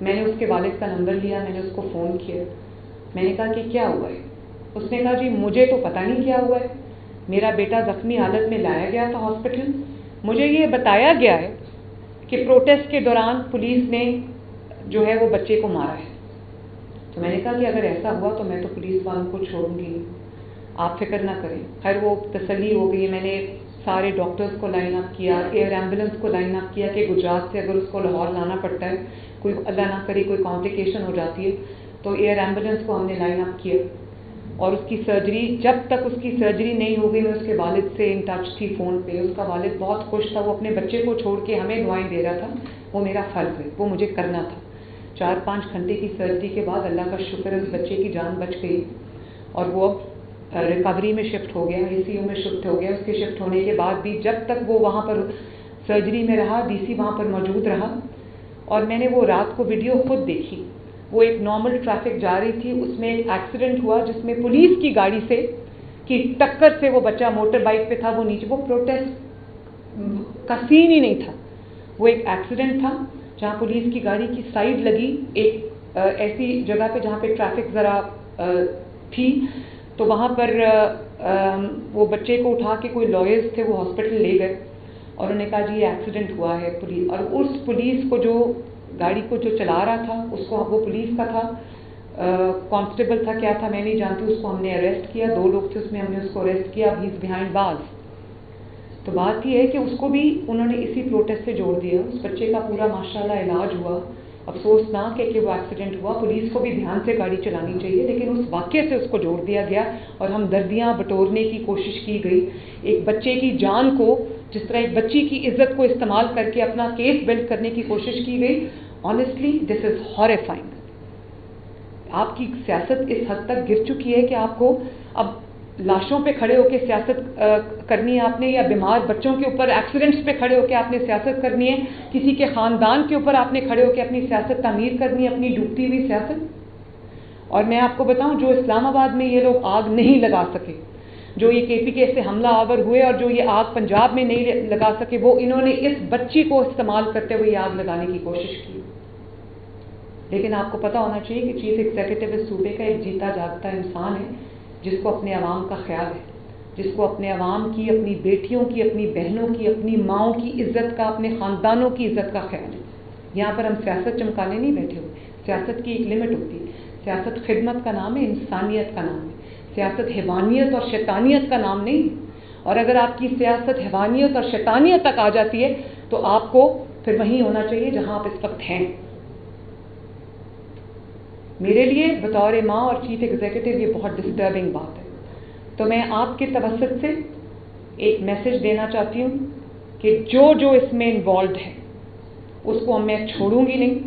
میں نے اس کے والد کا نمبر لیا, میں نے اس کو فون کیا, میں نے کہا کہ کیا ہوا ہے. اس نے کہا جی مجھے تو پتہ نہیں کیا ہوا ہے, میرا بیٹا زخمی حالت میں لایا گیا تھا ہاسپٹل, مجھے یہ بتایا گیا ہے کہ پروٹیسٹ کے دوران پولیس نے جو ہے وہ بچے کو مارا ہے. تو میں نے کہا کہ اگر ایسا ہوا تو میں تو پولیس والوں کو چھوڑوں گی, آپ فکر نہ کریں. خیر وہ تسلی ہو گئی. میں نے سارے ڈاکٹرز کو لائن اپ کیا, ایئر ایمبولینس کو لائن اپ کیا کہ گجرات سے اگر اس کو لاہور لانا پڑتا ہے, کوئی اللہ نہ کرے کوئی کمپلیکیشن ہو جاتی ہے, تو ایئر ایمبولینس کو ہم نے لائن اپ کیا. اور اس کی سرجری, جب تک اس کی سرجری نہیں ہو گئی میں اس کے والد سے ان ٹچ تھی فون پہ. اس کا والد بہت خوش تھا, وہ اپنے بچے کو چھوڑ کے ہمیں دعائیں دے رہا تھا. وہ میرا فرض ہے, وہ مجھے کرنا تھا. 4-5 گھنٹے کی سرجری کے بعد اللہ کا شکر ہے اس بچے کی جان بچ گئی, اور وہ اب ریکوری میں شفٹ ہو گیا, ICU میں شفٹ ہو گیا. اس کے شفٹ ہونے کے بعد بھی جب تک وہ وہاں پر سرجری میں رہا, DC وہاں پر موجود رہا. اور میں نے وہ رات کو ویڈیو خود دیکھی. وہ ایک نارمل ٹریفک جا رہی تھی, اس میں ایک ایکسیڈنٹ ہوا جس میں پولیس کی گاڑی سے کی ٹکر سے وہ بچہ موٹر بائک پہ تھا, وہ نیچے, وہ پروٹیسٹ کا سین ہی نہیں تھا. وہ ایک ایکسیڈنٹ تھا جہاں پولیس کی گاڑی کی سائڈ لگی ایک ایسی جگہ پہ جہاں پہ ٹریفک ذرا تھی, تو وہاں پر وہ بچے کو اٹھا کے کوئی لائرز تھے وہ ہاسپٹل لے گئے, اور انہوں نے کہا جی یہ ایکسیڈنٹ ہوا ہے. پولیس, اور اس پولیس کو جو گاڑی کو جو چلا رہا تھا اس کو, وہ پولیس کا تھا, کانسٹیبل تھا, کیا تھا میں نہیں جانتی, اس کو ہم نے اریسٹ کیا. 2 لوگ تھے اس میں, ہم نے اس کو اریسٹ کیا. ہی از بیہائنڈ بارز. تو بات یہ ہے کہ اس کو بھی انہوں نے اسی پروٹیسٹ سے جوڑ دیا. اس بچے کا پورا ماشاءاللہ علاج ہوا. افسوسناک ہے کہ وہ ایکسیڈنٹ ہوا. پولیس کو بھی دھیان سے گاڑی چلانی چاہیے, لیکن اس واقعے سے اس کو جوڑ دیا گیا اور ہم دردیاں بٹورنے کی کوشش کی گئی. ایک بچے کی جان کو, جس طرح ایک بچی کی عزت کو استعمال کر کے اپنا کیس بلڈ کرنے کی کوشش کی گئی. آنیسٹلی دس از ہاریفائنگ. آپ کی سیاست اس حد تک گر چکی ہے کہ آپ کو اب لاشوں پہ کھڑے ہو کے سیاست کرنی ہے آپ نے, یا بیمار بچوں کے اوپر ایکسیڈنٹس پہ کھڑے ہو کے آپ نے سیاست کرنی ہے, کسی کے خاندان کے اوپر آپ نے کھڑے ہو کے اپنی سیاست تعمیر کرنی ہے, اپنی ڈوبتی ہوئی سیاست. اور میں آپ کو بتاؤں, جو اسلام آباد میں یہ لوگ آگ نہیں لگا سکے, جو یہ KPK سے حملہ آور ہوئے اور جو یہ آگ پنجاب میں نہیں لگا سکے, وہ انہوں نے اس بچی کو استعمال کرتے ہوئے یہ آگ لگانے کی کوشش کی. لیکن آپ کو پتا ہونا چاہیے کہ چیف ایگزیکٹو اس صوبے کا ایک جیتا جاگتا انسان ہے, جس کو اپنے عوام کا خیال ہے, جس کو اپنے عوام کی, اپنی بیٹیوں کی, اپنی بہنوں کی, اپنی ماؤں کی عزت کا, اپنے خاندانوں کی عزت کا خیال ہے. یہاں پر ہم سیاست چمکانے نہیں بیٹھے ہوئے. سیاست کی ایک لمٹ ہوتی ہے. سیاست خدمت کا نام ہے, انسانیت کا نام ہے. سیاست حیوانیت اور شیطانیت کا نام نہیں. اور اگر آپ کی سیاست حیوانیت اور شیطانیت تک آ جاتی ہے تو آپ کو پھر وہیں ہونا چاہیے جہاں آپ اس وقت ہیں. میرے لیے بطور ماں اور چیف ایگزیکٹو یہ بہت ڈسٹربنگ بات ہے. تو میں آپ کے توسط سے ایک میسج دینا چاہتی ہوں کہ جو اس میں انوالوڈ ہے اس کو میں چھوڑوں گی نہیں.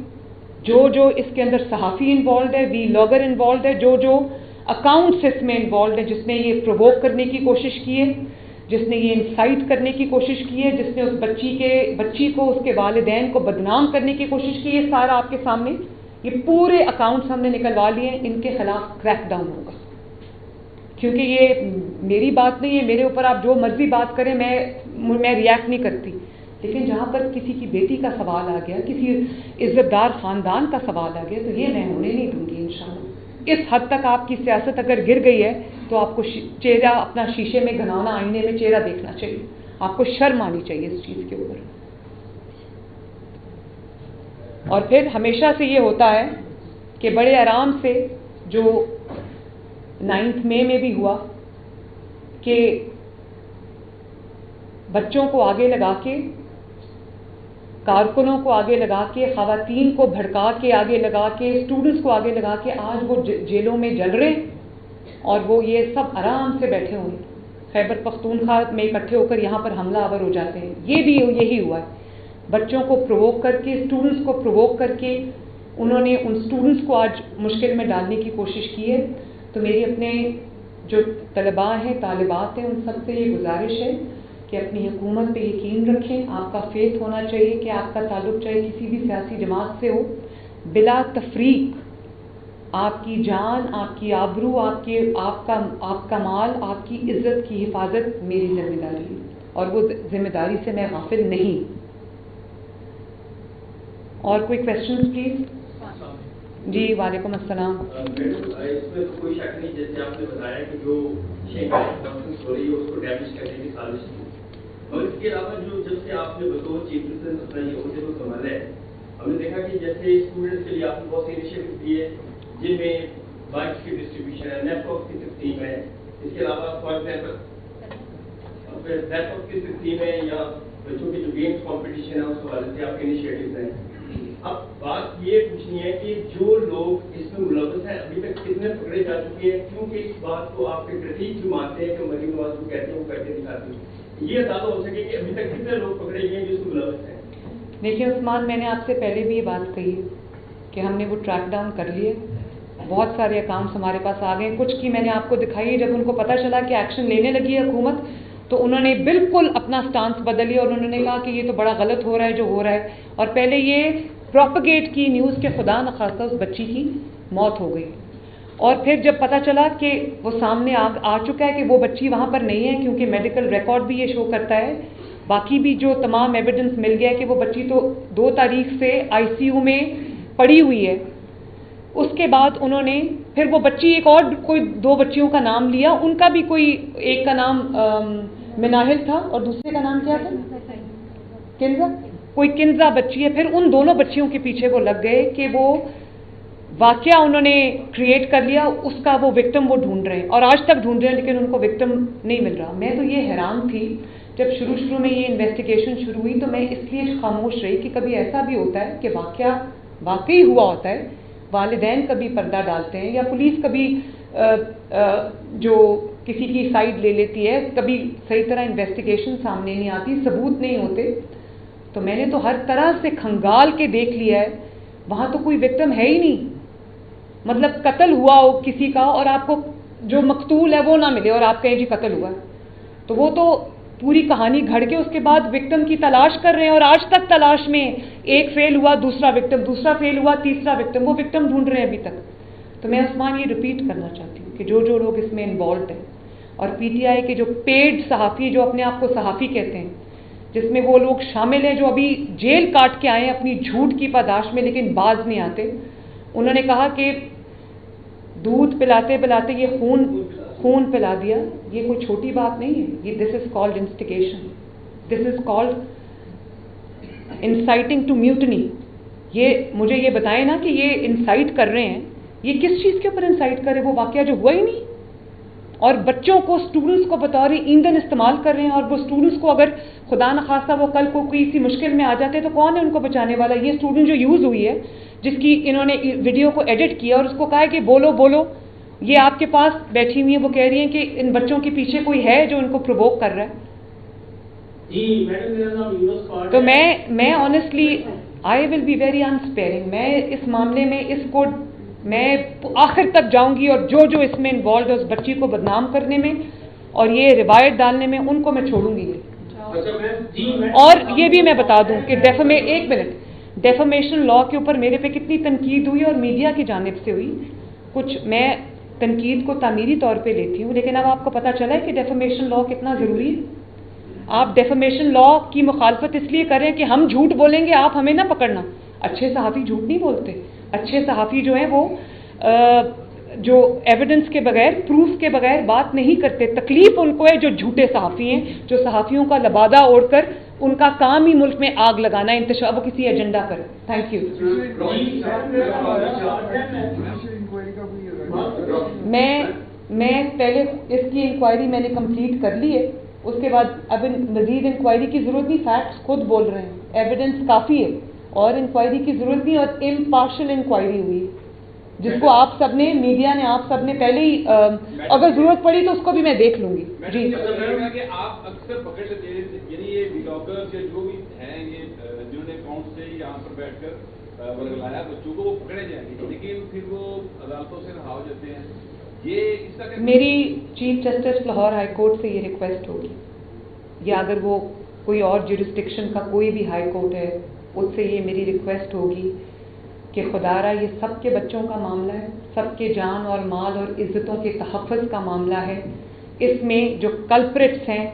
جو اس کے اندر صحافی انوالوڈ ہے, ولاگر انوالوڈ ہے, جو اکاؤنٹس اس میں انوالوڈ ہے, جس نے یہ پرووک کرنے کی کوشش کی ہے, جس نے یہ انسائٹ کرنے کی کوشش کی ہے, جس نے اس بچی کو, اس کے والدین کو بدنام کرنے کی کوشش کی ہے, سارا آپ کے سامنے یہ پورے اکاؤنٹس ہم نے نکلوا لیے ہیں. ان کے خلاف کریک ڈاؤن ہوگا, کیونکہ یہ میری بات نہیں ہے. میرے اوپر آپ جو مرضی بات کریں, میں ریئیکٹ نہیں کرتی. لیکن جہاں پر کسی کی بیٹی کا سوال آ گیا, کسی عزت دار خاندان کا سوال آ گیا, تو یہ میں ہونے نہیں دوں گی انشاءاللہ. اس حد تک آپ کی سیاست اگر گر گئی ہے تو آپ کو چہرہ اپنا شیشے میں گھنانا, آئینے میں چہرہ دیکھنا چاہیے. آپ کو شرم آنی چاہیے اس چیز کے اوپر. اور پھر ہمیشہ سے یہ ہوتا ہے کہ بڑے آرام سے, جو 9 مئی میں بھی ہوا, کہ بچوں کو آگے لگا کے, کارکنوں کو آگے لگا کے, خواتین کو بھڑکا کے آگے لگا کے, اسٹوڈنٹس کو آگے لگا کے, آج وہ جیلوں میں جل رہے اور وہ یہ سب آرام سے بیٹھے ہوئے خیبر پختونخوا میں اکٹھے ہو کر یہاں پر حملہ آور ہو جاتے ہیں. یہ بھی یہی ہوا ہے. بچوں کو پرووک کر کے, اسٹوڈنٹس کو پرووک کر کے انہوں نے ان اسٹوڈنٹس کو آج مشکل میں ڈالنے کی کوشش کی ہے. تو میری اپنے جو طلباء ہیں, طالبات ہیں, ان سب سے یہ گزارش ہے کہ اپنی حکومت پہ یقین رکھیں. آپ کا فیتھ ہونا چاہیے کہ آپ کا تعلق چاہے کسی بھی سیاسی جماعت سے ہو, بلا تفریق آپ کی جان, آپ کی آبرو, آپ کا مال, آپ کی عزت کی حفاظت میری ذمہ داری ہے, اور وہ ذمہ داری سے میں غافل نہیں. اور کوئی کویسچنز پلیز. جی وعلیکم السلام. میڈم اس میں تو کوئی شک نہیں، جیسے آپ نے بتایا کہ جو شنگھائی کانفرنس ہو رہی ہے اس کو ڈیمیج کرنے کی سازش تھی، اور اس کے علاوہ جو جب سے آپ نے بطور چیف منسٹر اپنا یہ عہدے کو سنبھالا ہے، ہم نے دیکھا کہ جیسے اسٹوڈنٹس کے لیے آپ نے بہت سی انیشیٹو دیے جن میں بائکس کی ڈسٹریبیوشن ہے، لیپ ٹاپ کی تقسیم ہے، اس کے علاوہ فار ایگزامپل لیپ ٹاپ کی تقسیم ہے، یا بچوں کے جو گیمس کمپٹیشن ہے اس حوالے سے آپ کے انیشیٹوز ہیں. اب بات یہ پوچھنی ہے کہ جو لوگ اس میں ملوث ہیں ابھی تک کتنے پکڑے جا چکے ہیں، کیونکہ اس بات کو آپ کے کرٹیک جو مانتے ہیں کہ مریم نواز کو کہتے ہیں وہ کر کے دکھاتے ہیں، یہ اندازہ ہو سکے کہ ابھی تک کتنے لوگ پکڑے گئے ہیں جو اس میں ملوث ہیں. دیکھیے عثمان، میں نے آپ سے پہلے بھی یہ بات کہی کہ ہم نے وہ ٹریک ڈاؤن کر لیے، بہت سارے اکاؤنٹس ہمارے پاس آ گئے. کچھ کی میں نے آپ کو دکھائی ہے، جب ان کو پتہ چلا کہ ایکشن لینے لگی ہے حکومت تو انہوں نے بالکل اپنا سٹانس بدل لیا اور انہوں نے کہا کہ یہ تو بڑا غلط ہو رہا ہے جو ہو رہا ہے. اور پہلے یہ پروپیگیٹ کی نیوز کے خدا نخواستہ اس بچی کی موت ہو گئی، اور پھر جب پتہ چلا کہ وہ سامنے آ چکا ہے کہ وہ بچی وہاں پر نہیں ہے، کیونکہ میڈیکل ریکارڈ بھی یہ شو کرتا ہے، باقی بھی جو تمام ایویڈنس مل گیا ہے کہ وہ بچی تو 2 تاریخ سے ICU میں پڑی ہوئی ہے. اس کے بعد انہوں نے پھر وہ بچی ایک اور کوئی 2 بچیوں کا نام لیا، ان کا بھی کوئی ایک کا نام مناہل تھا اور دوسرے کا نام کیا تھا، کنزا، کوئی کنزا بچی ہے. پھر ان دونوں بچیوں کے پیچھے وہ لگ گئے کہ وہ واقعہ انہوں نے کریٹ کر لیا، اس کا وہ وکٹم وہ ڈھونڈ رہے ہیں اور آج تک ڈھونڈ رہے ہیں، لیکن ان کو وکٹم نہیں مل رہا. میں تو یہ حیران تھی جب شروع میں یہ انویسٹیگیشن شروع ہوئی، تو میں اس لیے خاموش رہی کہ کبھی ایسا بھی ہوتا ہے کہ واقعہ واقعی ہوا ہوتا ہے، والدین کبھی پردہ ڈالتے ہیں یا پولیس کبھی جو کسی کی سائڈ لے لیتی ہے، کبھی صحیح طرح انویسٹیگیشن سامنے نہیں آتی، ثبوت نہیں ہوتے. تو میں نے تو ہر طرح سے کھنگال کے دیکھ لیا ہے، وہاں تو کوئی وکٹم ہے ہی نہیں. مطلب قتل ہوا ہو کسی کا اور آپ کو جو مقتول ہے وہ نہ ملے اور آپ کہیں جی قتل ہوا ہے، تو وہ تو پوری کہانی گھڑ کے اس کے بعد وکٹم کی تلاش کر رہے ہیں، اور آج تک تلاش میں ایک فیل ہوا، دوسرا وکٹم، دوسرا فیل ہوا، تیسرا وکٹم، وہ وکٹم ڈھونڈ رہے ہیں ابھی تک. تو میں عثمان یہ ریپیٹ کرنا چاہتی ہوں کہ جو لوگ اس میں انوالوڈ ہیں، اور PTI کے جو پیڈ صحافی جو اپنے آپ کو صحافی کہتے ہیں، جس میں وہ لوگ شامل ہیں جو ابھی جیل کاٹ کے آئے ہیں اپنی جھوٹ کی پاداش میں لیکن باز نہیں آتے. انہوں نے کہا کہ دودھ پلاتے پلاتے یہ خون پلا دیا. یہ کوئی چھوٹی بات نہیں ہے، یہ this is called instigation, this is called inciting to mutiny. یہ مجھے یہ بتائیں نا کہ یہ انسائٹ کر رہے ہیں، یہ کس چیز کے اوپر انسائٹ کر رہے ہیں؟ وہ واقعہ جو ہوا ہی نہیں، اور بچوں کو، اسٹوڈنٹس کو بطور ایندھن استعمال کر رہے ہیں. اور وہ اسٹوڈنٹس کو اگر خدا نخواستہ وہ کل کو کوئی سی مشکل میں آ جاتے تو کون ہے ان کو بچانے والا؟ یہ اسٹوڈنٹ جو یوز ہوئی ہے، جس کی انہوں نے ویڈیو کو ایڈٹ کیا اور اس کو کہا ہے کہ بولو، یہ آپ کے پاس بیٹھی ہوئی ہیں، وہ کہہ رہی ہیں کہ ان بچوں کے پیچھے کوئی ہے جو ان کو پرووک کر رہا ہے. جی میڈم، میرا نام یونس پارٹ. تو میں honestly I will be very inspiring. میں اس معاملے میں اس کو میں آخر تک جاؤں گی، اور جو اس میں انوالوڈ ہے اس بچی کو بدنام کرنے میں اور یہ روایت ڈالنے میں، ان کو میں چھوڑوں گی نہیں. اور یہ بھی میں بتا دوں کہ ڈیفیمیشن لا کے اوپر میرے پہ کتنی تنقید ہوئی اور میڈیا کی جانب سے ہوئی. کچھ میں تنقید کو تعمیری طور پہ لیتی ہوں، لیکن اب آپ کو پتہ چلا ہے کہ ڈیفیمیشن لا کتنا ضروری ہے. آپ ڈیفیمیشن لا کی مخالفت اس لیے کریں کہ ہم جھوٹ بولیں گے، آپ ہمیں نہ پکڑنا. اچھے صحافی جھوٹ نہیں بولتے. اچھے صحافی جو ہیں وہ جو ایویڈنس کے بغیر، پروف کے بغیر بات نہیں کرتے. تکلیف ان کو ہے جو جھوٹے صحافی ہیں، جو صحافیوں کا لبادہ اوڑھ کر ان کا کام ہی ملک میں آگ لگانا ہے، انتشار، وہ کسی ایجنڈا پر. Thank you. میں پہلے اس کی انکوائری میں نے کمپلیٹ کر لی ہے، اس کے بعد اب مزید انکوائری کی ضرورت نہیں. فیکٹس خود بول رہے ہیں، ایویڈنس کافی ہے اور انکوائری کی ضرورت نہیں. اور امپارشل انکوائری ہوئی جس کو آپ سب نے، میڈیا نے، آپ سب نے پہلے ہی، اگر ضرورت پڑی تو اس کو بھی میں دیکھ لوں گی. جی کہ آپ اکثر پکڑ لیتے ہیں، یعنی یہ ولاگرز یا جو بھی ہیں، یہ جنہوں نے اکاؤنٹ سے یہاں پر بیٹھ کر ورگلایا بچوں کو، وہ پکڑے جائیں گے لیکن پھر وہ عدالتوں سے رہا ہو جاتے ہیں. یہ اس کا میری chief justice Lahore high court سے یہ ریکویسٹ ہوگی، یا اگر وہ کوئی اور جورسڈکشن کا کوئی بھی ہائی کورٹ ہے اس سے یہ میری ریکویسٹ ہوگی کہ خدا را، یہ سب کے بچوں کا معاملہ ہے، سب کے جان اور مال اور عزتوں کے تحفظ کا معاملہ ہے. اس میں جو کلپریٹس ہیں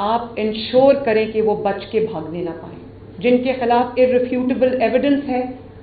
آپ انشور کریں کہ وہ بچ کے بھاگنے نہ پائیں. جن کے خلاف ارریفیوٹیبل ایویڈنس ہے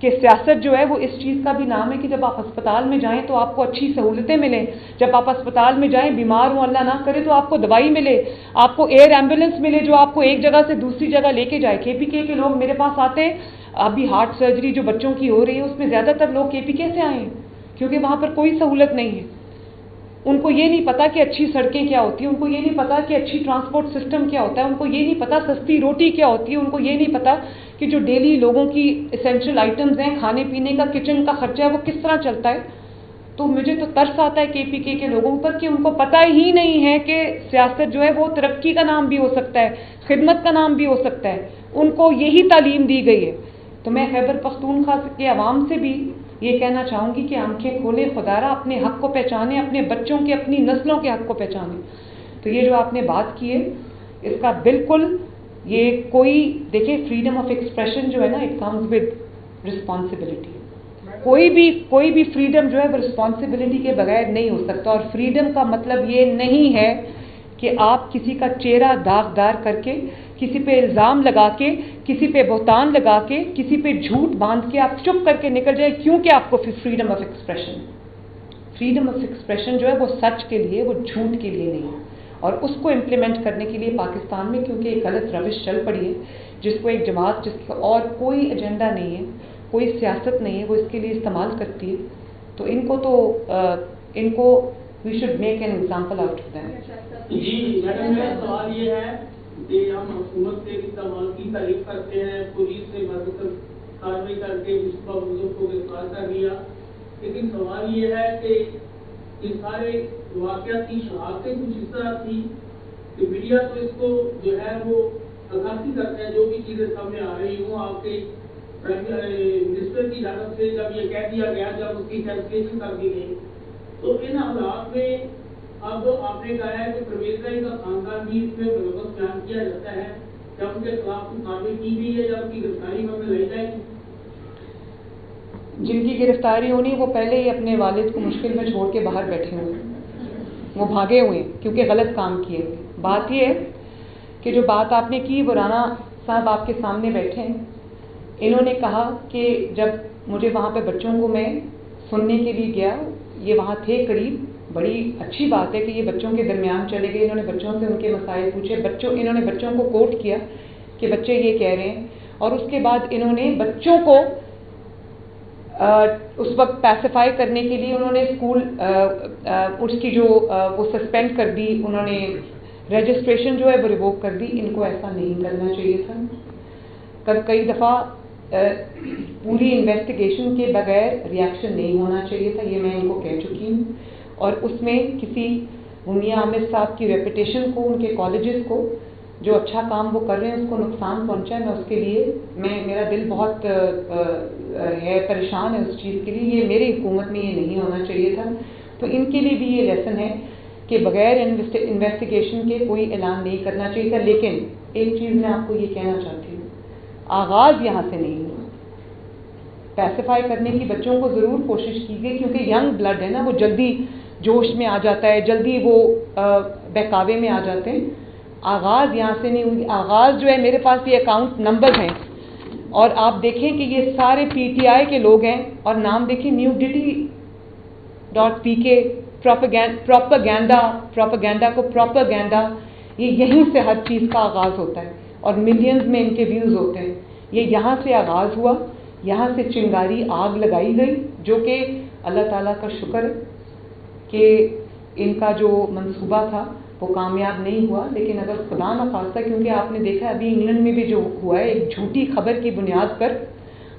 کہ سیاست جو ہے وہ اس چیز کا بھی نام ہے کہ جب آپ ہسپتال میں جائیں تو آپ کو اچھی سہولتیں ملیں، جب آپ ہسپتال میں جائیں بیمار ہوں اللہ نہ کرے تو آپ کو دوائی ملے، آپ کو ایئر ایمبولینس ملے جو آپ کو ایک جگہ سے دوسری جگہ لے کے جائے۔ KPK کے لوگ میرے پاس آتے ہیں، ابھی ہارٹ سرجری جو بچوں کی ہو رہی ہے اس میں زیادہ تر لوگ KPK سے آئے ہیں کیونکہ وہاں پر کوئی سہولت نہیں ہے۔ ان کو یہ نہیں پتا کہ اچھی سڑکیں کیا ہوتی ہیں، ان کو یہ نہیں پتا کہ اچھی ٹرانسپورٹ سسٹم کیا ہوتا ہے، ان کو یہ نہیں پتا سستی روٹی کیا ہوتی ہے، ان کو یہ نہیں پتا کہ جو ڈیلی لوگوں کی اسینشل آئٹمز ہیں، کھانے پینے کا کچن کا خرچہ ہے وہ کس طرح چلتا ہے۔ تو مجھے تو ترس آتا ہے KPK کے لوگوں پر کہ ان کو پتہ ہی نہیں ہے کہ سیاست جو ہے وہ ترقی کا نام بھی ہو سکتا ہے، خدمت کا نام بھی ہو سکتا ہے، ان کو یہی تعلیم دی گئی ہے۔ تو میں خیبر پختونخوا کے عوام سے بھی یہ کہنا چاہوں گی کہ آنکھیں کھولیں، خدا را اپنے حق کو پہچانیں، اپنے بچوں کے اپنی نسلوں کے حق کو پہچانیں۔ تو یہ جو آپ نے بات کی ہے اس کا بالکل یہ کوئی دیکھیں فریڈم آف ایکسپریشن جو ہے نا اٹ کمز ود رسپانسبلٹی۔ کوئی بھی فریڈم جو ہے وہ رسپانسبلٹی کے بغیر نہیں ہو سکتا، اور فریڈم کا مطلب یہ نہیں ہے کہ آپ کسی کا چہرہ داغدار کر کے، کسی پہ الزام لگا کے، کسی پہ بہتان لگا کے، کسی پہ جھوٹ باندھ کے آپ چپ کر کے نکل جائیں کیونکہ آپ کو freedom of expression. Freedom of expression جو ہے وہ سچ کے لیے، وہ جھوٹ کے لیے نہیں ہے، اور اس کو امپلیمنٹ کرنے کے لیے پاکستان میں کیونکہ ایک غلط روش چل پڑی ہے جس کو ایک جماعت جس کا اور کوئی ایجنڈا نہیں ہے، کوئی سیاست نہیں ہے، وہ اس کے لیے استعمال کرتی ہے، تو ان کو we should make an example out of them. جی میڈم، میرا سوال یہ ہے کہ ہم حکومت کے استعمال کی تعریف کرتے ہیں، پولیس نے مرکز کارروائی کر کے مصطفیٰ بزرگ کو گرفتار کر لیا، لیکن سوال یہ ہے کہ یہ سارے واقعات کی شہادتیں کچھ اس طرح تھی کہ میڈیا تو اس کو جو ہے وہ عکاسی کرتا ہے، جو بھی چیزیں سامنے آ رہی ہوں آپ کے منسٹر کی جانب سے جب یہ کہہ دیا گیا، جب اس کی کیلکولیشن کر دی گئی، تو ان حالات میں اب آپ نے کہا ہے کہ پرویز رائی کا خاندان بھی اس میں ملوث بیان کیا جاتا ہے، کیا ان کے خلاف کوئی کارروائی کی گئی ہے یا ان کی گرفتاری میں لائی جائے گی؟ جن کی گرفتاری ہونی وہ پہلے ہی اپنے والد کو مشکل میں چھوڑ کے باہر بیٹھے ہوئے، وہ بھاگے ہوئے کیونکہ غلط کام کیے ہوئے۔ بات یہ ہے کہ جو بات آپ نے کی وہ رانا صاحب آپ کے سامنے بیٹھے ہیں، انہوں نے کہا کہ جب مجھے وہاں پہ بچوں کو میں سننے کے لیے گیا، یہ وہاں تھے قریب، بڑی اچھی بات ہے کہ یہ بچوں کے درمیان چلے گئے، انہوں نے بچوں سے ان کے مسائل پوچھے، انہوں نے بچوں کو کوٹ کیا کہ بچے یہ کہہ رہے ہیں، اور اس کے بعد انہوں نے بچوں کو اس وقت پیسیفائی کرنے کے لیے انہوں نے اسکول اس کی جو وہ سسپینڈ کر دی، انہوں نے رجسٹریشن جو ہے وہ ریووک کر دی۔ ان کو ایسا نہیں کرنا چاہیے تھا۔ کئی دفعہ پوری انویسٹیگیشن کے بغیر ریاکشن نہیں ہونا چاہیے تھا، یہ میں ان کو کہہ چکی ہوں، اور اس میں کسی میاں عامر صاحب کی ریپوٹیشن کو، ان کے کالجز کو جو اچھا کام وہ کر رہے ہیں اس کو نقصان پہنچا ہے، میں اس کے لیے میرا دل بہت ہے پریشان ہے اس چیز کے لیے، یہ میری حکومت میں یہ نہیں ہونا چاہیے تھا۔ تو ان کے لیے بھی یہ لیسن ہے کہ بغیر انویسٹیگیشن کے کوئی اعلان نہیں کرنا چاہیے تھا۔ لیکن ایک چیز میں آپ کو یہ کہنا چاہتی ہوں، آغاز یہاں سے نہیں ہوا، پیسیفائی کرنے کی بچوں کو ضرور کوشش کی گئی کیونکہ ینگ بلڈ ہے نا، وہ جلدی جوش میں آ جاتا ہے، جلدی وہ بہکاوے میں آ جاتے ہیں۔ آغاز یہاں سے نہیں ہوئی، آغاز جو ہے میرے پاس یہ اکاؤنٹ نمبر ہیں اور آپ دیکھیں کہ یہ سارے PTI کے لوگ ہیں، اور نام دیکھیں nudity.pk، پروپیگینڈا کو پروپیگینڈا، یہ یہیں سے ہر چیز کا آغاز ہوتا ہے اور ملینز میں ان کے ویوز ہوتے ہیں۔ یہ یہاں سے آغاز ہوا، یہاں سے چنگاری آگ لگائی گئی، جو کہ اللہ تعالیٰ کا شکر ہے کہ ان کا جو منصوبہ تھا وہ کامیاب نہیں ہوا۔ لیکن اگر خدا نخواستہ، کیونکہ آپ نے دیکھا ابھی انگلینڈ میں بھی جو ہوا ہے ایک جھوٹی خبر کی بنیاد پر،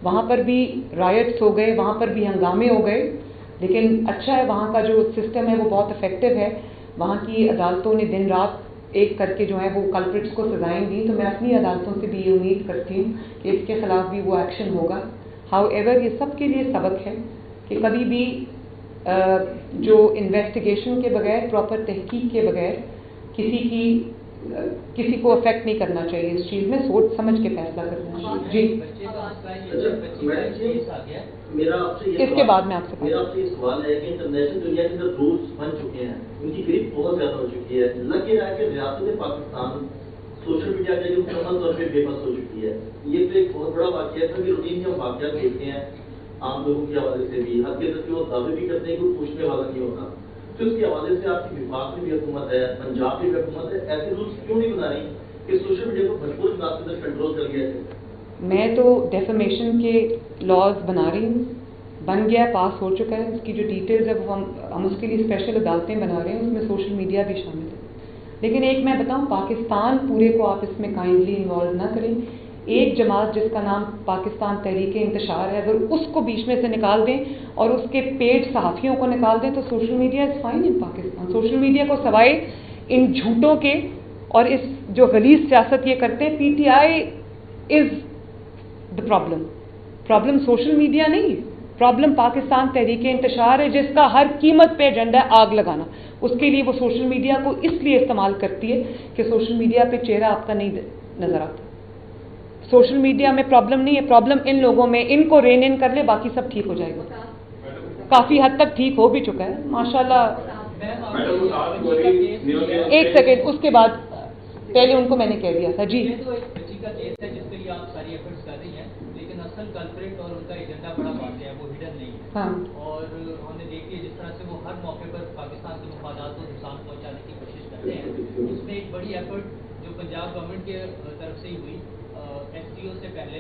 وہاں پر بھی رائٹس ہو گئے، وہاں پر بھی ہنگامے ہو گئے، لیکن اچھا ہے وہاں کا جو سسٹم ہے وہ بہت افیکٹو ہے، وہاں کی عدالتوں نے دن رات ایک کر کے جو ہے وہ کلپرٹس کو سزائیں دی، تو میں اپنی عدالتوں سے بھی یہ امید کرتی ہوں کہ اس کے خلاف بھی وہ ایکشن ہوگا۔ ہاؤ ایور یہ سب کے لیے سبق ہے کہ کبھی بھی جو انویسٹیگیشن کے بغیر، پراپر تحقیق کے بغیر کسی کو افیکٹ نہیں کرنا چاہیے، اس چیز میں سوچ سمجھ کے فیصلہ کرنا چاہیے۔ جی اس کے بعد میں آپ سے میرا آپ سے یہ سوال ہے کہ انٹرنیشنل دنیا کے اندر رولز بن چکے ہیں، ان کی گرفت بہت زیادہ ہو چکی ہے، لگ یہ رہا ہے کہ ریاست پاکستان سوشل میڈیا کا جو مکمل طور پہ بے بس ہو چکی ہے. یہ تو ایک بہت بڑا واقعہ تھا کہ روٹین کے ہم واقعات دیکھتے ہیں عام لوگوں کے حوالے سے بھی, حد کے تک وہ دعوے بھی کرتے ہیں کہ وہ پوچھنے والا نہیں ہوتا. تو اس کے حوالے سے آپ کی وفاق میں بھی حکومت ہے, پنجاب میں بھی حکومت ہے, ایسے رولس کیوں نہیں بنا رہی کہ سوشل میڈیا کو بھرپور انداز کے اندر کنٹرول کر لیا جائے؟ میں تو ڈیفیمیشن کے لاز بنا رہی ہوں, بن گیا, پاس ہو چکا ہے. اس کی جو ڈیٹیلز ہے وہ ہم اس کے لیے اسپیشل عدالتیں بنا رہے ہیں, اس میں سوشل میڈیا بھی شامل ہے. لیکن ایک میں بتاؤں, پاکستان پورے کو آپ اس میں کائنڈلی انوالو نہ کریں. ایک جماعت جس کا نام پاکستان تحریک انتشار ہے, اگر اس کو بیچ میں سے نکال دیں اور اس کے پیج صحافیوں کو نکال دیں تو social media is fine in Pakistan. Social media کو سوائے ان جھوٹوں کے اور اس جو غلیظ سیاست یہ کرتے ہیں, P T I is the problem social media نہیں ہے. پرابلم پاکستان تحریک انتشار ہے, جس کا ہر قیمت پہ ایجنڈا ہے آگ لگانا. اس کے لیے وہ سوشل میڈیا کو اس لیے استعمال کرتی ہے کہ سوشل میڈیا پہ چہرہ آپ کا نہیں نظر آتا. سوشل میڈیا میں پرابلم نہیں ہے, پرابلم ان لوگوں میں. ان کو رین ان کر لے, باقی سب ٹھیک ہو جائے گا. کافی حد تک ٹھیک ہو بھی چکا ہے ماشاءاللہ. ایک سیکنڈ, اس کے بعد پہلے ان کو میں نے کہہ دیا تھا. جی اور ان کا ایجنڈا بڑا واضح ہے, وہ ہڈن نہیں ہے. ہاں. اور ہم نے دیکھی ہے جس طرح سے وہ ہر موقع پر پاکستان کے مفادات کو نقصان پہنچانے کی کوشش کرتے ہیں. اس میں ایک بڑی ایفرٹ جو پنجاب گورنمنٹ کے طرف سے ہی ہوئی, ایس ڈی او سے پہلے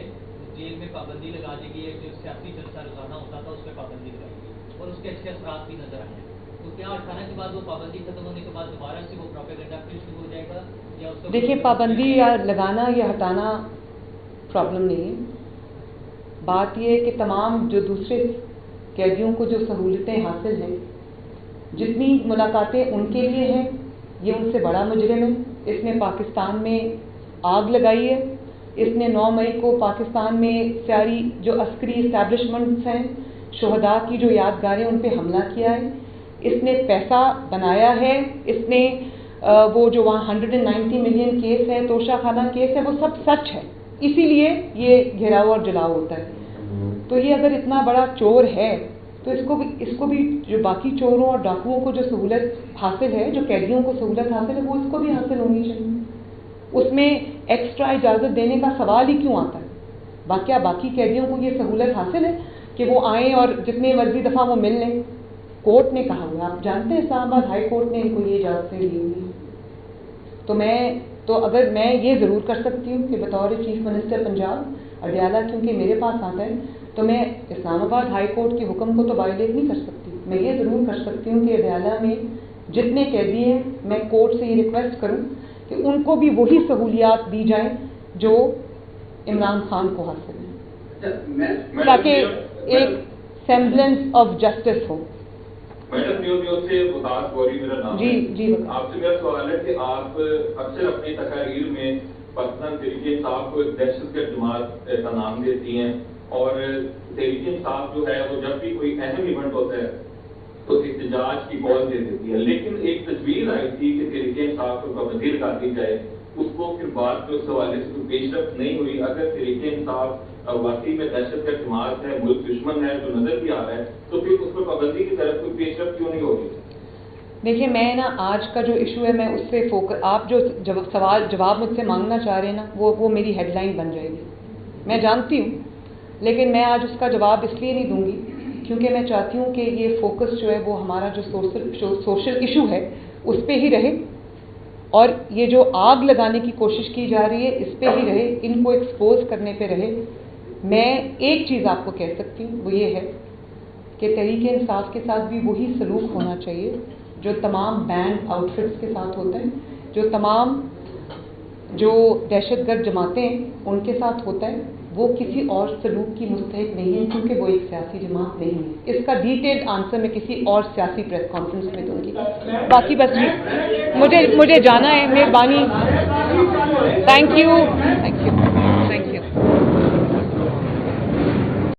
جیل میں پابندی لگا دی گئی ہے. جو سیاسی جلسہ روزانہ ہوتا تھا اس پہ پابندی لگائی گئی اور اس کے اچھے اثرات بھی نظر آئے ہیں. تو کیا 18 کے بعد وہ پابندی ختم ہونے کے بعد دوبارہ سے وہ پروپیگنڈا پھر شروع ہو جائے گا, یا اس کا دیکھیے پابندی یا لگانا یا ہٹانا پرابلم نہیں ہے. بات یہ ہے کہ تمام جو دوسرے قیدیوں کو جو سہولتیں حاصل ہیں, جتنی ملاقاتیں ان کے لیے ہیں, یہ ان سے بڑا مجرم ہے. اس نے پاکستان میں آگ لگائی ہے. اس نے 9 مئی کو پاکستان میں ساری جو عسکری اسٹیبلشمنٹس ہیں, شہداء کی جو یادگاریں, ان پہ حملہ کیا ہے. اس نے پیسہ بنایا ہے. اس نے وہ جو وہاں 190 ملین کیس ہے, توشہ خانہ کیس ہے, وہ سب سچ ہے. اسی لیے یہ گھیراؤ اور جلاؤ ہوتا ہے. تو یہ اگر اتنا بڑا چور ہے تو اس کو بھی جو باقی چوروں اور ڈاکوؤں کو جو سہولت حاصل ہے, جو قیدیوں کو سہولت حاصل ہے, وہ اس کو بھی حاصل ہونی چاہیے. اس میں ایکسٹرا اجازت دینے کا سوال ہی کیوں آتا ہے؟ باقی قیدیوں کو یہ سہولت حاصل ہے کہ وہ آئیں اور جتنے مرضی دفعہ وہ مل لیں. کورٹ نے کہا ہوا, آپ جانتے ہیں اسلام آباد ہائی کورٹ نے ان کو یہ اجازتیں دی ہوئی. تو اگر میں یہ ضرور کر سکتی ہوں کہ بطور چیف منسٹر پنجاب اڈیالہ کیونکہ میرے پاس آتا ہے, تو میں اسلام آباد ہائی کورٹ کے حکم کو تو وائلیٹ نہیں کر سکتی. میں یہ ضرور کر سکتی ہوں کہ اڈیالہ میں جتنے قیدی ہیں, میں کورٹ سے یہ ریکویسٹ کروں کہ ان کو بھی وہی سہولیات دی جائیں جو عمران خان کو حاصل ہیں, تاکہ ایک semblance of justice who. Madam new سے متاز گوری میرا نام ہے. جی آپ سے میرا سوال ہے کہ آپ اکثر اپنی تقاریر میں پاکستان تحریک انصاف کو ایک دہشت گرد جماعت کا نام دیتی ہیں, اور تحریک انصاف جو ہے وہ جب بھی کوئی اہم ایونٹ ہوتا ہے تو احتجاج کی کال دے دیتی ہے. لیکن ایک تجویز آئی تھی کہ تحریک انصاف کو پابندی لگا دی جائے, اس کو پھر بعد میں اس حوالے سے کوئی پیش رفت نہیں ہوئی. اگر تحریک انصاف واقعی میں دہشت گرد جماعت ہے, ملک دشمن ہے, جو نظر بھی آ رہا ہے, تو پھر اس پر پابندی کی طرف کوئی پیش رفت کیوں نہیں ہو رہی؟ دیکھیے میں آج کا جو ایشو ہے, میں اس سے آپ جو جواب مجھ سے مانگنا چاہ رہے ہیں نا, وہ میری ہیڈ لائن بن جائے گی. میں جانتی ہوں, لیکن میں آج اس کا جواب اس لیے نہیں دوں گی کیونکہ میں چاہتی ہوں کہ یہ فوکس جو ہے وہ ہمارا جو سوشل ایشو ہے اس پہ ہی رہے, اور یہ جو آگ لگانے کی کوشش کی جا رہی ہے اس پہ ہی رہے, ان کو ایکسپوز کرنے پہ رہے. میں ایک چیز آپ کو کہہ سکتی ہوں, وہ یہ ہے کہ تحریک انصاف کے ساتھ بھی وہی سلوک ہونا چاہیے جو تمام بینڈ آؤٹ فٹس کے ساتھ ہوتا ہے, جو تمام جو دہشت گرد جماعتیں ہیں ان کے ساتھ ہوتا ہے. وہ کسی اور سلوک کی مستحق نہیں ہے کیونکہ وہ ایک سیاسی جماعت نہیں ہے. اس کا ڈیٹیلڈ آنسر میں کسی اور سیاسی پریس کانفرنس میں دوں گی. باقی بس مجھے جانا ہے. مہربانی. Thank you.